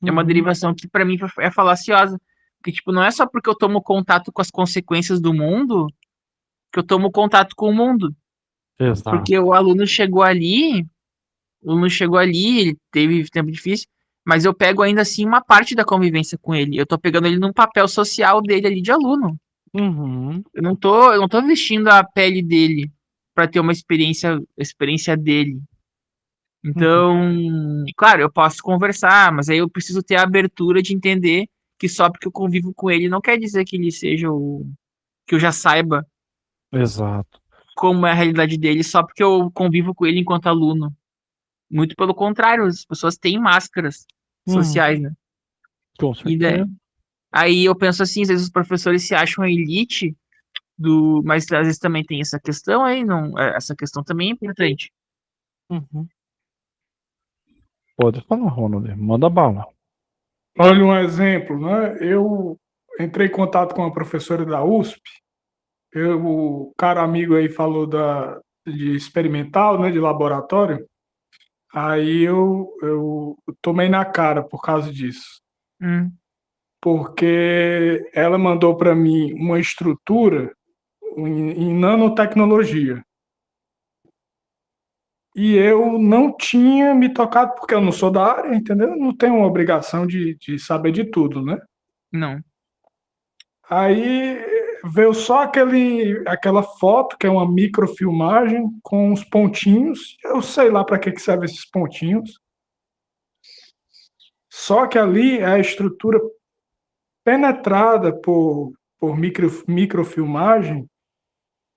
É uma uhum, derivação que para mim é falaciosa. Porque, tipo, não é só porque eu tomo contato com as consequências do mundo que eu tomo contato com o mundo. Porque exato. o aluno chegou ali, ele teve tempo difícil, mas eu pego ainda assim uma parte da convivência com ele. Eu tô pegando ele num papel social dele ali de aluno. Uhum, Eu não tô vestindo a pele dele para ter uma experiência dele. uhum, Então, claro, eu posso conversar, mas aí eu preciso ter a abertura de entender que só porque eu convivo com ele não quer dizer que ele seja que eu já saiba exato. como é a realidade dele só porque eu convivo com ele enquanto aluno. Muito pelo contrário, as pessoas têm máscaras Uhum, sociais, né? com E daí, certeza. aí eu penso assim, às vezes os professores se acham a elite mas às vezes também tem essa questão aí, não, essa questão também é importante. Uhum. Pode falar, Ronald, manda bala. Olha um exemplo, né? Eu entrei em contato com uma professora da USP. O cara amigo aí falou de experimental, né, de laboratório. Aí eu tomei na cara por causa disso, Hum, porque ela mandou para mim uma estrutura em nanotecnologia. E eu não tinha me tocado, porque eu não sou da área, entendeu? Eu não tenho uma obrigação de saber de tudo, né? Não. Aí veio só aquela foto, que é uma microfilmagem, com os pontinhos. Eu sei lá para que servem esses pontinhos. Só que ali é a estrutura penetrada por microfilmagem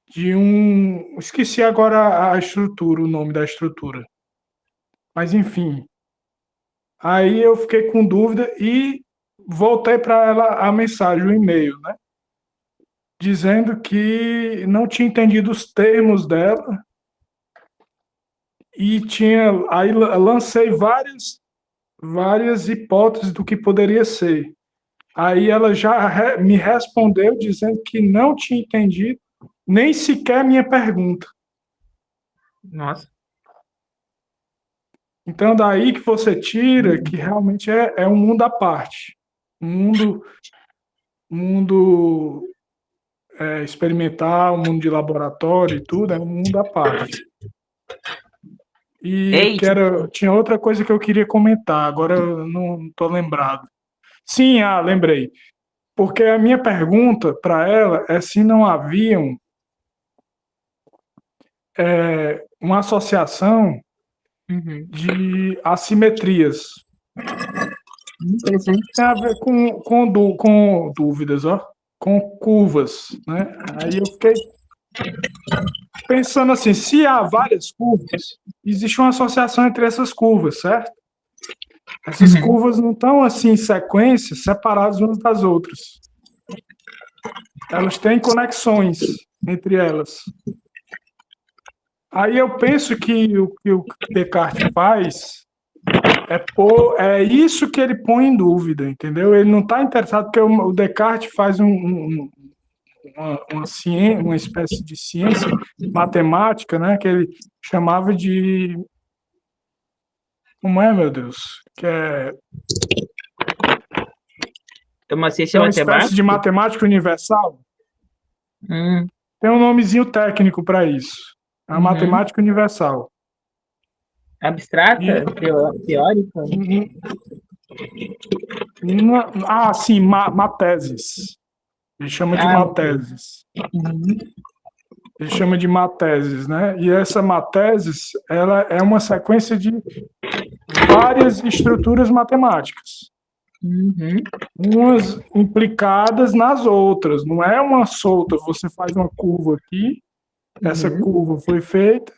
de um. Esqueci agora a estrutura, o nome da estrutura. Mas enfim. Aí eu fiquei com dúvida e voltei para ela a mensagem, o e-mail, né? Dizendo que não tinha entendido os termos dela e aí lancei várias hipóteses do que poderia ser. Aí ela já me respondeu dizendo que não tinha entendido nem sequer minha pergunta. Nossa. Então daí que você tira que realmente é um mundo à parte, um mundo experimental, um mundo de laboratório e tudo, é um mundo à parte. E Ei, tinha outra coisa que eu queria comentar, agora eu não estou lembrado. Sim, lembrei. Porque a minha pergunta para ela é se não haviam uma associação uhum. de assimetrias. Interessante. Tem a ver com dúvidas, com curvas, né? Aí eu fiquei pensando assim, se há várias curvas, existe uma associação entre essas curvas, certo? Essas curvas não estão assim em sequência, separadas umas das outras. Elas têm conexões entre elas. Aí eu penso que o que o Descartes faz é isso que ele põe em dúvida, entendeu? Ele não está interessado, porque o Descartes faz uma espécie de ciência matemática, né, que ele chamava de... Como é, meu Deus? Que É uma ciência uma espécie matemática? de matemática universal. Hum. Tem um nomezinho técnico para isso. É a Uhum. matemática universal. Abstrata? Teórica? Sim, matéses. Ele chama de matéses. Uhum. Ele chama de matéses, né? E essa matéses, ela é uma sequência de várias estruturas matemáticas. Uhum. Umas implicadas nas outras. Não é uma solta. Você faz uma curva aqui, essa curva foi feita,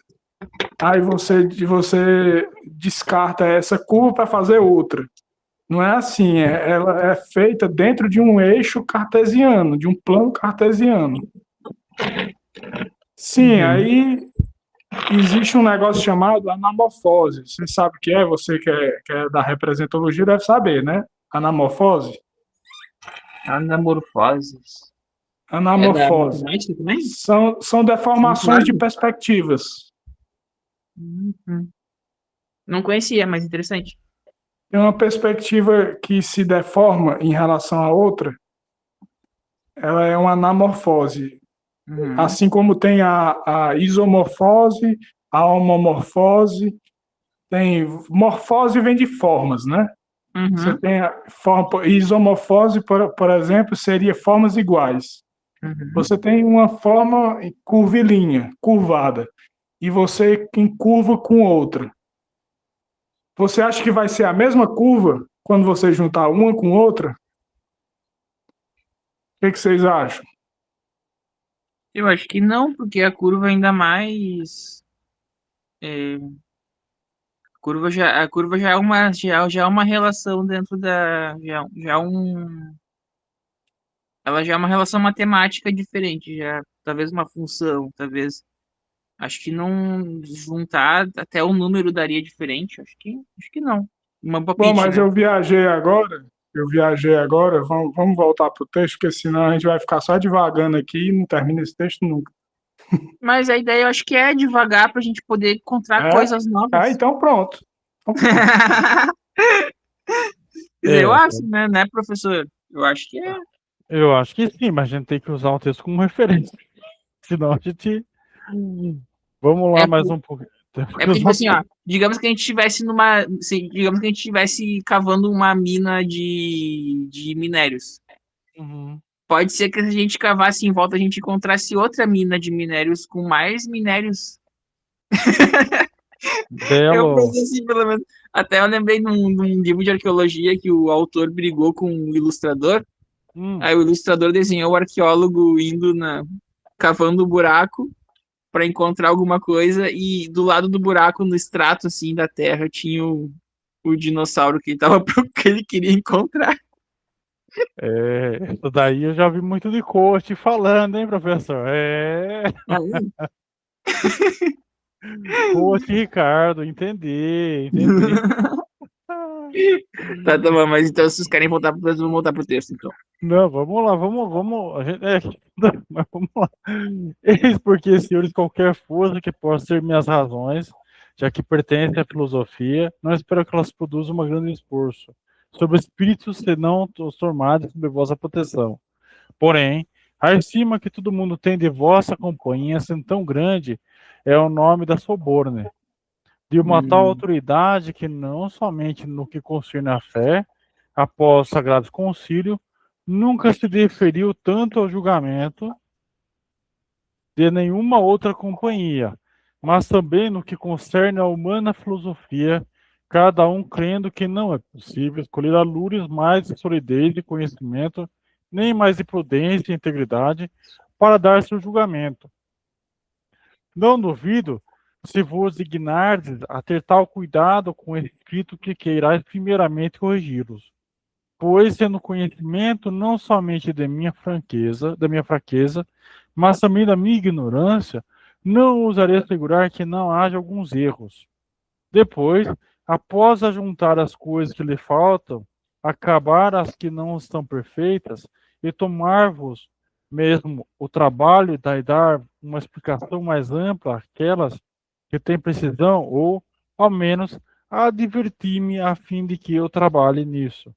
aí você descarta essa curva para fazer outra. Não é assim, ela é feita dentro de um eixo cartesiano, de um plano cartesiano. Sim, aí existe um negócio chamado anamorfose. Você sabe o que é? Você que é da representologia deve saber, né? Anamorfose. Anamorfoses. É da Anamorfose. matemática também? São deformações de perspectivas. Uhum. Não conhecia, mas interessante. Tem uma perspectiva que se deforma em relação à outra, ela é uma anamorfose. Uhum. Assim como tem a isomorfose, a homomorfose, tem morfose vem de formas, né? Você Uhum. tem a forma isomorfose, por exemplo, seria formas iguais. Uhum. Você tem uma forma curvilínea, curvada, e você encurva com outra. Você acha que vai ser a mesma curva quando você juntar uma com outra? O que vocês acham? Eu acho que não, porque a curva ainda mais. A curva já é uma relação dentro da. Ela já é uma relação matemática diferente, já talvez uma função, talvez. Acho que não juntar até o número daria diferente. Acho que não. Uma Bom, palpite, mas né? eu viajei agora. Vamos voltar para o texto, porque senão a gente vai ficar só divagando aqui e não termina esse texto nunca. Mas a ideia eu acho que é devagar para a gente poder encontrar coisas novas. Então pronto. Eu acho, né, professor? Eu acho que é. Eu acho que sim, mas a gente tem que usar o texto como referência. Senão a gente. Vamos lá mais um pouquinho. Porque, tipo assim, ó, digamos que a gente estivesse digamos que a gente estivesse cavando uma mina de minérios. Uhum. Pode ser que se a gente cavasse em volta, a gente encontrasse outra mina de minérios com mais minérios. Eu Belo. pensei assim, pelo menos. Até eu lembrei de um livro de arqueologia que o autor brigou com o ilustrador. Hum. Aí o ilustrador desenhou o arqueólogo indo cavando o buraco para encontrar alguma coisa, e do lado do buraco, no extrato assim da terra, tinha o dinossauro que ele tava que ele queria encontrar. Isso daí eu já vi muito de coach falando, hein, professor? Aí, Coach Ricardo, entendi. tá, tá bom, mas então se vocês querem voltar pro texto, vamos voltar pro texto, então. Não, vamos lá, vamos. Mas vamos lá. Eis porque, senhores, qualquer força que possa ser minhas razões, já que pertencem à filosofia, não espero que elas produzam um grande esforço sobre espíritos, senão transformados sob vossa proteção. Porém, a estima que todo mundo tem de vossa companhia, sendo tão grande, é o nome da soborne, de uma tal autoridade que não somente no que concerne à fé, após o Sagrado Concílio, nunca se deferiu tanto ao julgamento de nenhuma outra companhia, mas também no que concerne à humana filosofia, cada um crendo que não é possível escolher alures mais de solidez e conhecimento, nem mais de prudência e integridade, para dar seu julgamento. Não duvido, se vos dignardes a ter tal cuidado com o espírito que queirais primeiramente corrigi-los. Pois, sendo conhecimento não somente da minha fraqueza, mas também da minha ignorância, não ousarei assegurar que não haja alguns erros. Depois, após ajuntar as coisas que lhe faltam, acabar as que não estão perfeitas, e tomar-vos mesmo o trabalho de dar uma explicação mais ampla àquelas que têm precisão, ou, ao menos, advertir-me a fim de que eu trabalhe nisso.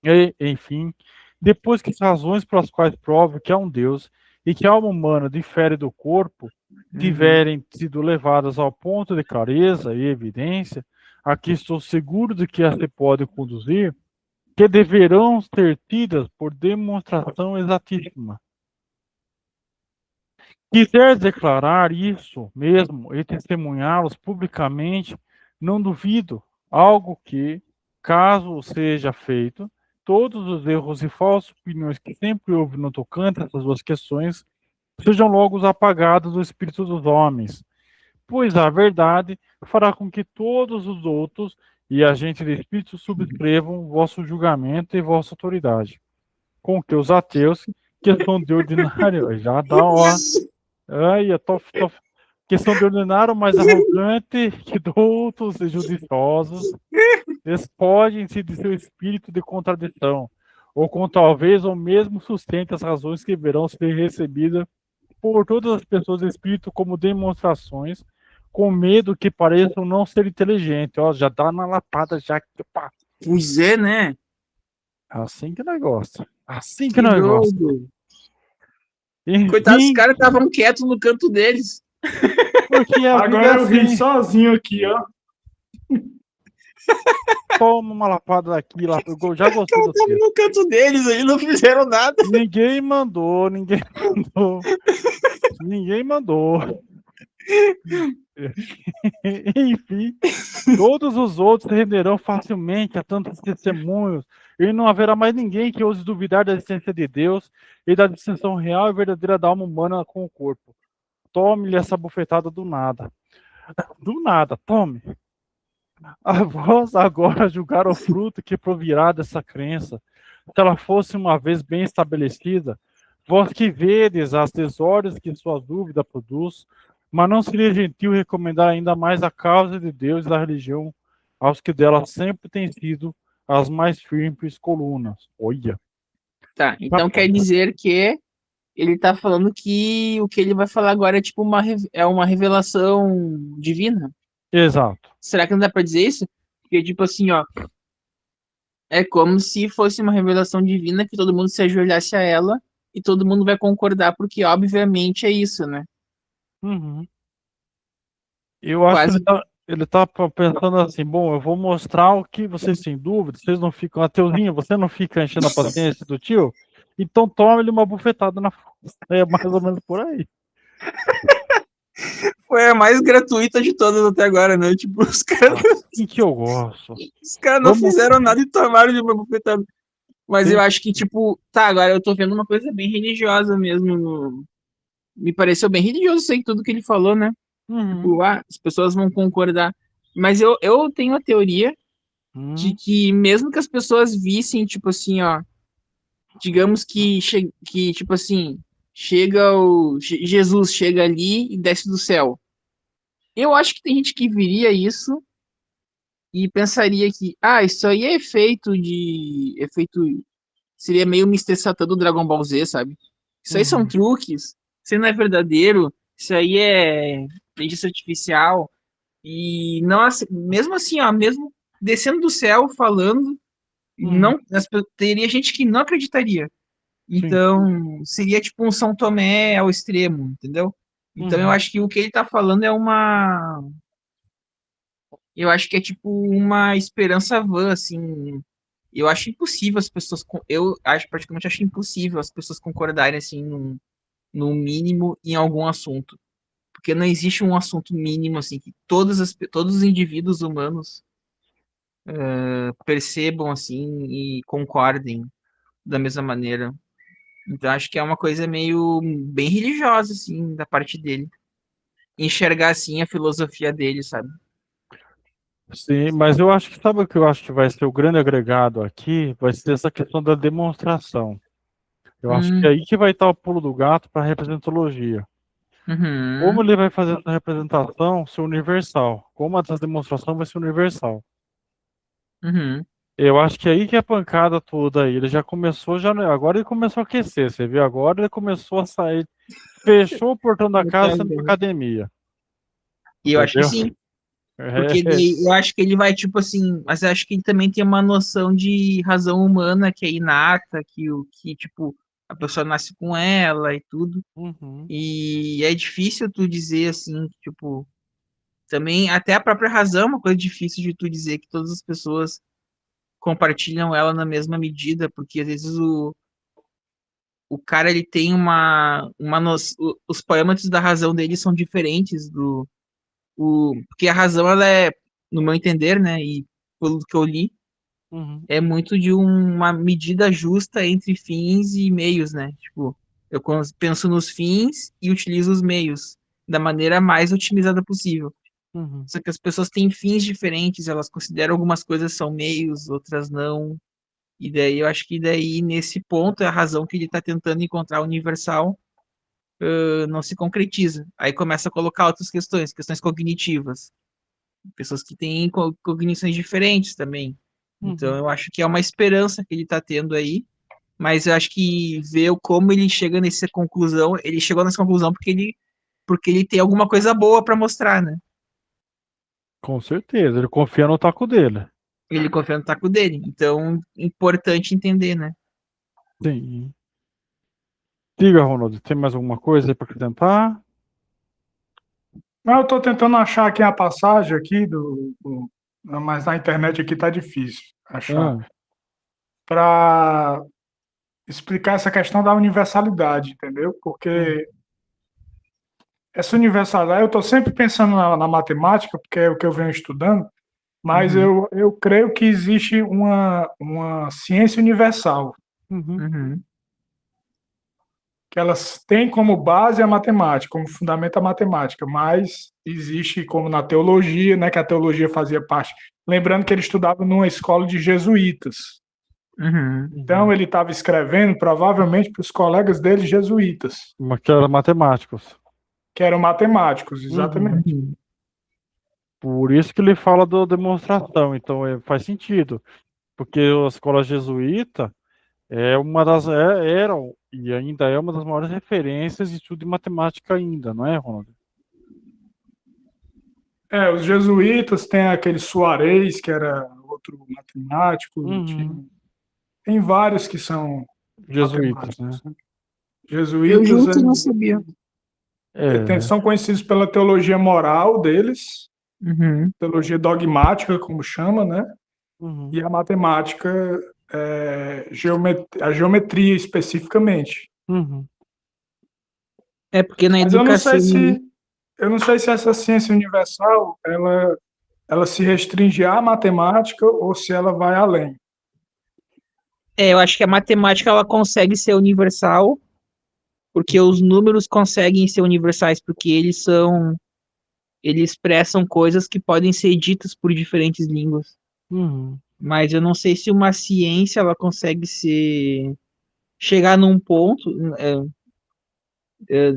E, enfim, depois que as razões pelas quais provo que há um Deus e que a alma humana difere do corpo tiverem sido levadas ao ponto de clareza e evidência, aqui estou seguro de que as se podem conduzir, que deverão ser tidas por demonstração exatíssima. Quiser declarar isso mesmo e testemunhá-los publicamente, não duvido, algo que, caso seja feito, todos os erros e falsas opiniões que sempre houve no tocante a essas duas questões sejam logo apagados do espírito dos homens, pois a verdade fará com que todos os outros e agentes de espírito subscrevam vosso julgamento e vossa autoridade, com que os ateus, que são de ordinário, já dá, ó, ai, que são de ordinário mais arrogante que doutos e judiciosos, despojem-se de seu espírito de contradição, ou com talvez ou mesmo sustente as razões que deverão ser recebidas por todas as pessoas do espírito como demonstrações, com medo que pareçam não ser inteligentes. Ó, já dá na lapada, já que pá. Pois é, né? Assim que negócio. Assim que Que negócio. doido. Enfim, Coitados, os caras estavam quietos no canto deles. porque a vida é Agora eu ri assim. sozinho aqui, ó. Toma uma lapada daqui, lá. Eu já gostei do Estavam texto. no canto deles, eles não fizeram nada. Ninguém mandou. Ninguém mandou. Enfim, todos os outros se renderão facilmente a tantos testemunhos, e não haverá mais ninguém que ouse duvidar da existência de Deus e da distinção real e verdadeira da alma humana com o corpo. Tome-lhe essa bufetada do nada. Do nada, tome. A vós agora julgar o fruto que provirá dessa crença, se ela fosse uma vez bem estabelecida, vós que vedes as desordens que sua dúvida produz, mas não seria gentil recomendar ainda mais a causa de Deus e da religião aos que dela sempre têm sido as mais firmes colunas. Olha. Tá, então quer dizer que ele tá falando que o que ele vai falar agora é tipo uma revelação divina. Exato. Será que não dá pra dizer isso? Porque, tipo assim, ó, é como se fosse uma revelação divina que todo mundo se ajoelhasse a ela e todo mundo vai concordar, porque obviamente é isso, né? Uhum. Eu acho Quase. que ele tá pensando assim, bom, eu vou mostrar o que vocês têm dúvida, vocês não ficam, Ateuzinho, você não fica enchendo a paciência do tio? Então toma-lhe uma bufetada na face. É mais ou menos por aí. Foi a mais gratuita de todas até agora, né? Tipo, os caras Assim que eu gosto. não Vamos- fizeram nada e tomaram de uma bufetada. Mas Sim. eu acho que, tipo, tá, agora eu tô vendo uma coisa bem religiosa mesmo. Me pareceu bem religioso, sei tudo que ele falou, né? Uhum. Tipo, as pessoas vão concordar. Mas eu tenho a teoria de que mesmo que as pessoas vissem, tipo assim, ó, digamos que tipo assim, Jesus chega ali e desce do céu. Eu acho que tem gente que viria isso e pensaria que, isso aí é seria meio Mr. Satan do Dragon Ball Z, sabe? Isso aí são truques, isso aí não é verdadeiro, isso aí é inteligência artificial. E não, mesmo assim, ó, mesmo descendo do céu falando, não, teria gente que não acreditaria. Sim. Então, seria tipo um São Tomé ao extremo, entendeu? Então, eu acho que o que ele tá falando é uma. Eu acho que é tipo uma esperança vã, assim. Eu acho impossível as pessoas. Eu acho, praticamente acho impossível as pessoas concordarem, assim, no mínimo em algum assunto. Porque não existe um assunto mínimo, assim, que todos os indivíduos humanos percebam, assim, e concordem da mesma maneira. Então, acho que é uma coisa meio bem religiosa, assim, da parte dele. Enxergar, assim, a filosofia dele, sabe? Sim, mas eu acho que sabe o que eu acho que vai ser o grande agregado aqui? Vai ser essa questão da demonstração. Eu acho que é Hum, aí que vai estar o pulo do gato para a representologia. Como uhum, ele vai fazer essa representação ser universal? Como essa demonstração vai ser universal? uhum. Eu acho que é aí que é a pancada toda aí. Ele já começou, agora ele começou a aquecer, você viu? Agora ele começou a sair, fechou o portão da casa saindo pra academia. E eu acho que Entendeu? sim. Porque É, eu acho que ele vai, tipo assim, mas eu acho que ele também tem uma noção de razão humana que é inata, tipo, a pessoa nasce com ela e tudo. uhum, E é difícil tu dizer assim, tipo, também até a própria razão é uma coisa difícil de tu dizer que todas as pessoas compartilham ela na mesma medida, porque às vezes o cara ele tem os parâmetros da razão dele são diferentes porque a razão ela é, no meu entender, né, e pelo que eu li, uhum, é muito de uma medida justa entre fins e meios, né? Tipo, eu penso nos fins e utilizo os meios da maneira mais otimizada possível. uhum. Só que as pessoas têm fins diferentes, elas consideram algumas coisas são meios, outras não. E daí eu acho que daí nesse ponto é a razão que ele está tentando encontrar universal não se concretiza. Aí começa a colocar outras questões cognitivas, pessoas que têm cognições diferentes também. Então Uhum. eu acho que é uma esperança que ele está tendo aí, mas eu acho que ver como ele chega nessa conclusão, ele chegou nessa conclusão porque ele tem alguma coisa boa para mostrar, né? Com certeza, ele confia no taco dele. Ele confia no taco dele. Então, importante entender, né? Sim. Diga, Ronald, tem mais alguma coisa aí para acrescentar? Não, eu estou tentando achar aqui a passagem aqui mas na internet aqui tá difícil achar. Ah, Para explicar essa questão da universalidade, entendeu? hum, Porque essa universalidade, eu estou sempre pensando na matemática, porque é o que eu venho estudando, mas uhum, eu creio que existe uma ciência universal, uhum, Uhum. que elas têm como base a matemática, como fundamento a matemática, mas existe como na teologia, né, que a teologia fazia parte. Lembrando que ele estudava numa escola de jesuítas. Uhum. Então uhum. ele estava escrevendo provavelmente para os colegas dele jesuítas, Mas que era matemáticos. que eram matemáticos, Uhum. exatamente. Uhum. Por isso que ele fala da demonstração. Então faz sentido. Porque a escola jesuíta eram e ainda é uma das maiores referências de estudo de matemática ainda, não é, Ronald? Os jesuítas têm aquele Suarez, que era outro matemático, Uhum. tem vários que são Jesuítas, né? matemáticos, né? Eu Jesuítas juro que não sabia. É. são conhecidos pela teologia moral deles, Uhum. teologia dogmática, como chama, né? Uhum. E a matemática a geometria especificamente. Uhum. É porque na Mas eu não educação. sei se essa ciência universal ela se restringe à matemática ou se ela vai além. Eu acho que a matemática ela consegue ser universal, porque os números conseguem ser universais, porque eles expressam coisas que podem ser ditas por diferentes línguas. Uhum. Mas eu não sei se uma ciência ela consegue chegar num ponto,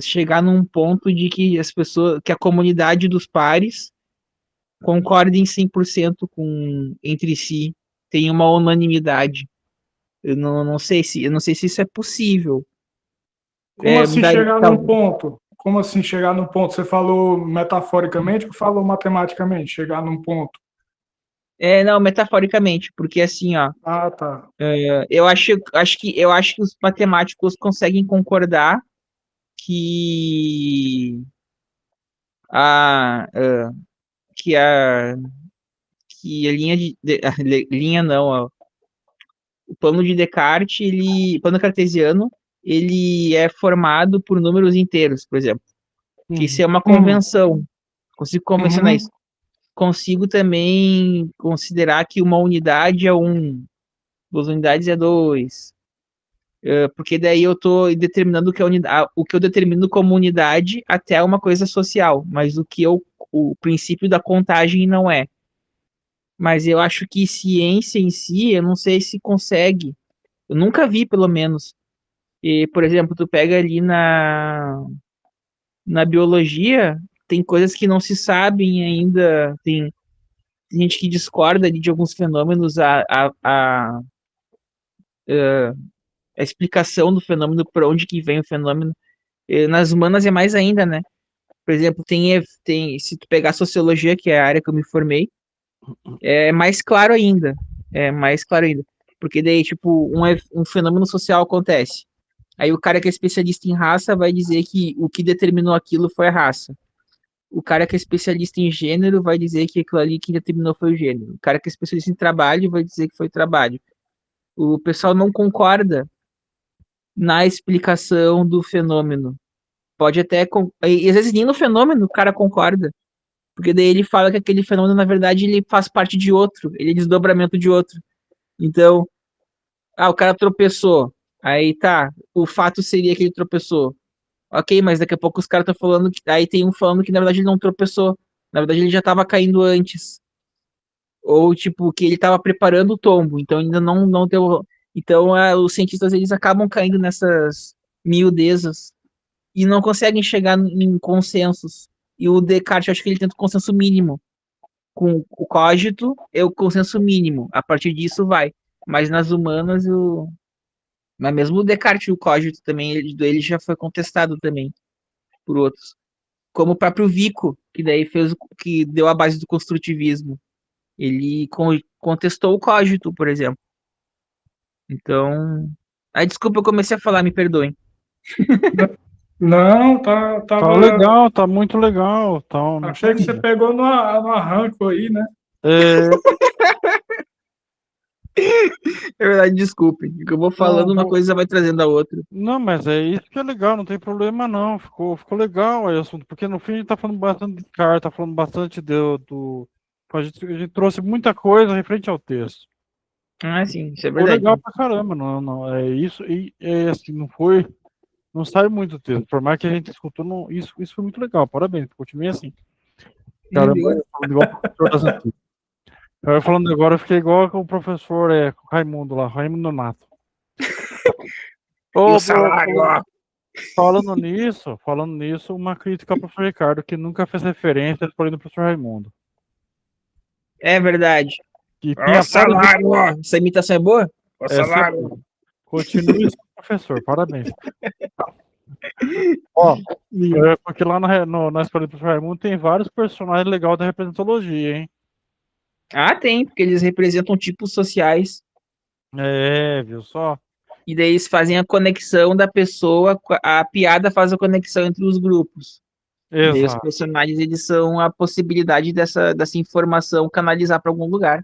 chegar num ponto de que as pessoas, que a comunidade dos pares concordem 100% entre si, tem uma unanimidade. Eu não sei se isso é possível. Como assim chegar Tá, num ponto? Como assim chegar num ponto? Você falou metaforicamente ou falou matematicamente? Chegar num ponto. não, metaforicamente, porque assim, ó, Ah, tá. eu acho que os matemáticos conseguem concordar que a, a- que a que a linha a linha não, ó, o plano de Descartes, plano cartesiano, ele é formado por números inteiros, por exemplo. Que isso Uhum. é uma Hum, convenção. Consigo convencionar uhum, isso. Consigo também considerar que uma unidade é 1, 2 unidades é 2. Porque daí eu estou determinando que o que eu determino como unidade até é uma coisa social, mas o princípio da contagem não é. Mas eu acho que ciência em si, eu não sei se consegue. Eu nunca vi, pelo menos. E, por exemplo, tu pega ali na biologia, tem coisas que não se sabem ainda, tem gente que discorda ali de alguns fenômenos, a explicação do fenômeno, por onde que vem o fenômeno. Nas humanas é mais ainda, né? Por exemplo, se tu pegar sociologia, que é a área que eu me formei, é mais claro ainda. É mais claro ainda. Porque daí, tipo, um fenômeno social acontece. Aí o cara que é especialista em raça vai dizer que o que determinou aquilo foi a raça. O cara que é especialista em gênero vai dizer que aquilo ali que determinou foi o gênero. O cara que é especialista em trabalho vai dizer que foi o trabalho. O pessoal não concorda na explicação do fenômeno. Pode até. E às vezes nem no fenômeno o cara concorda. Porque daí ele fala que aquele fenômeno, na verdade, ele faz parte de outro. Ele é desdobramento de outro. Então, o cara tropeçou. Aí tá, o fato seria que ele tropeçou. Ok, mas daqui a pouco os caras estão falando que. Aí tem um falando que na verdade ele não tropeçou. Na verdade ele já estava caindo antes. Ou tipo, que ele estava preparando o tombo, então ainda não deu. Então os cientistas eles acabam caindo nessas miudezas e não conseguem chegar em consensos. E o Descartes, eu acho que ele tenta o consenso mínimo. Com o cogito é o consenso mínimo. A partir disso vai. Mas nas humanas, mas mesmo o Descartes e o cogito também, ele já foi contestado também por outros. Como o próprio Vico, que daí que deu a base do construtivismo. Ele contestou o cogito, por exemplo. Então, desculpa, eu comecei a falar, me perdoem. não, Tá tava. legal, tá muito legal. Tá, não Achei que você tem. pegou no arranco aí, né? É, É verdade, desculpe. Que eu vou Não, falando uma coisa vai trazendo a outra. não, mas é isso que é legal, não tem problema não. Ficou legal aí o assunto, porque no fim a gente tá falando bastante de Descartes, tá falando bastante do. A gente trouxe muita coisa referente ao texto. Ah, sim, isso é Ficou legal verdade. pra caramba, não, é isso, e é assim, não sai muito do texto, por mais que a gente escutou, isso foi muito legal, parabéns, continue assim. Caramba, Viu? eu falando igual o professor das antigas. Eu falando agora, eu fiquei igual com o professor com o Raimundo lá, Raimundo Nonato. E Ô, o salário, ó. falando nisso, uma crítica ao professor Ricardo, que nunca fez referência escolhendo o professor Raimundo. É verdade. Que Ó, o tinha parabéns, salário, ó. Essa imitação é boa? Ó, o essa é salário. boa. Continue assim, professor, parabéns. Ó, porque lá na escola do professor Raimundo tem vários personagens legais da representologia, hein? Tem, porque eles representam tipos sociais. É, viu só? E daí eles fazem a conexão da pessoa, a piada faz a conexão entre os grupos. E daí os Exato. personagens, eles são a possibilidade dessa informação canalizar para algum lugar.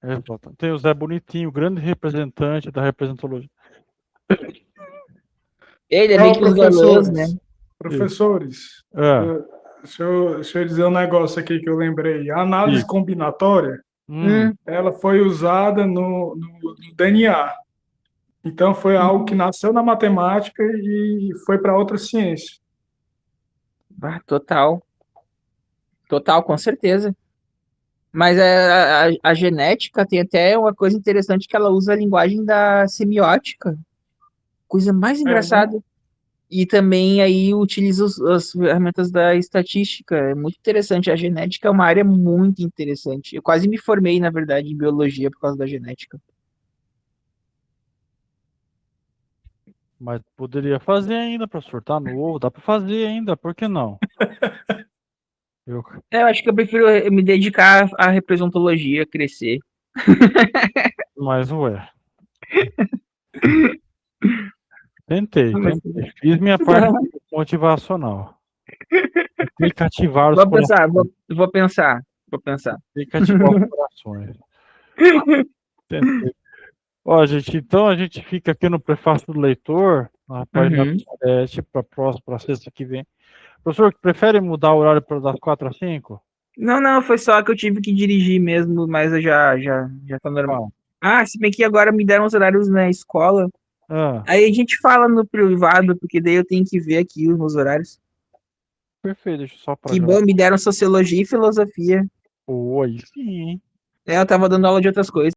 Exato. Tem o Zé Bonitinho, o grande representante da representologia. Ele é Ó, meio que os galãs, né? professores, É, deixa eu dizer um negócio aqui que eu lembrei. A análise Sim. combinatória, Hum. ela foi usada no DNA. Então, foi algo que nasceu na matemática e foi para outra ciência. Total. Total, com certeza. Mas a genética tem até uma coisa interessante que ela usa a linguagem da semiótica. Coisa mais É, né? engraçada. E também aí utiliza as ferramentas da estatística. É muito interessante. A genética é uma área muito interessante. Eu quase me formei, na verdade, em biologia por causa da genética. Mas poderia fazer ainda, professor. Tá novo, dá para fazer ainda, por que não? Eu, Eu acho que eu prefiro me dedicar à representologia, crescer. mas ué, tentei. Fiz minha parte motivacional. Tentei cativar os Vou pensar, corações. vou pensar, vou pensar. Tentei cativar os corações. Tentei. Ó, gente, então a gente fica aqui no prefácio do leitor, na página Uhum. 7, para próxima, para sexta que vem. Professor, prefere mudar o horário para das 4 às 5? Não, foi só que eu tive que dirigir mesmo, mas eu já tá normal. Se bem que agora me deram os horários na escola. Ah, Aí a gente fala no privado, porque daí eu tenho que ver aqui os meus horários. perfeito, deixa eu só Que programar. bom, me deram sociologia e filosofia. Oi, sim. Eu tava dando aula de outras coisas.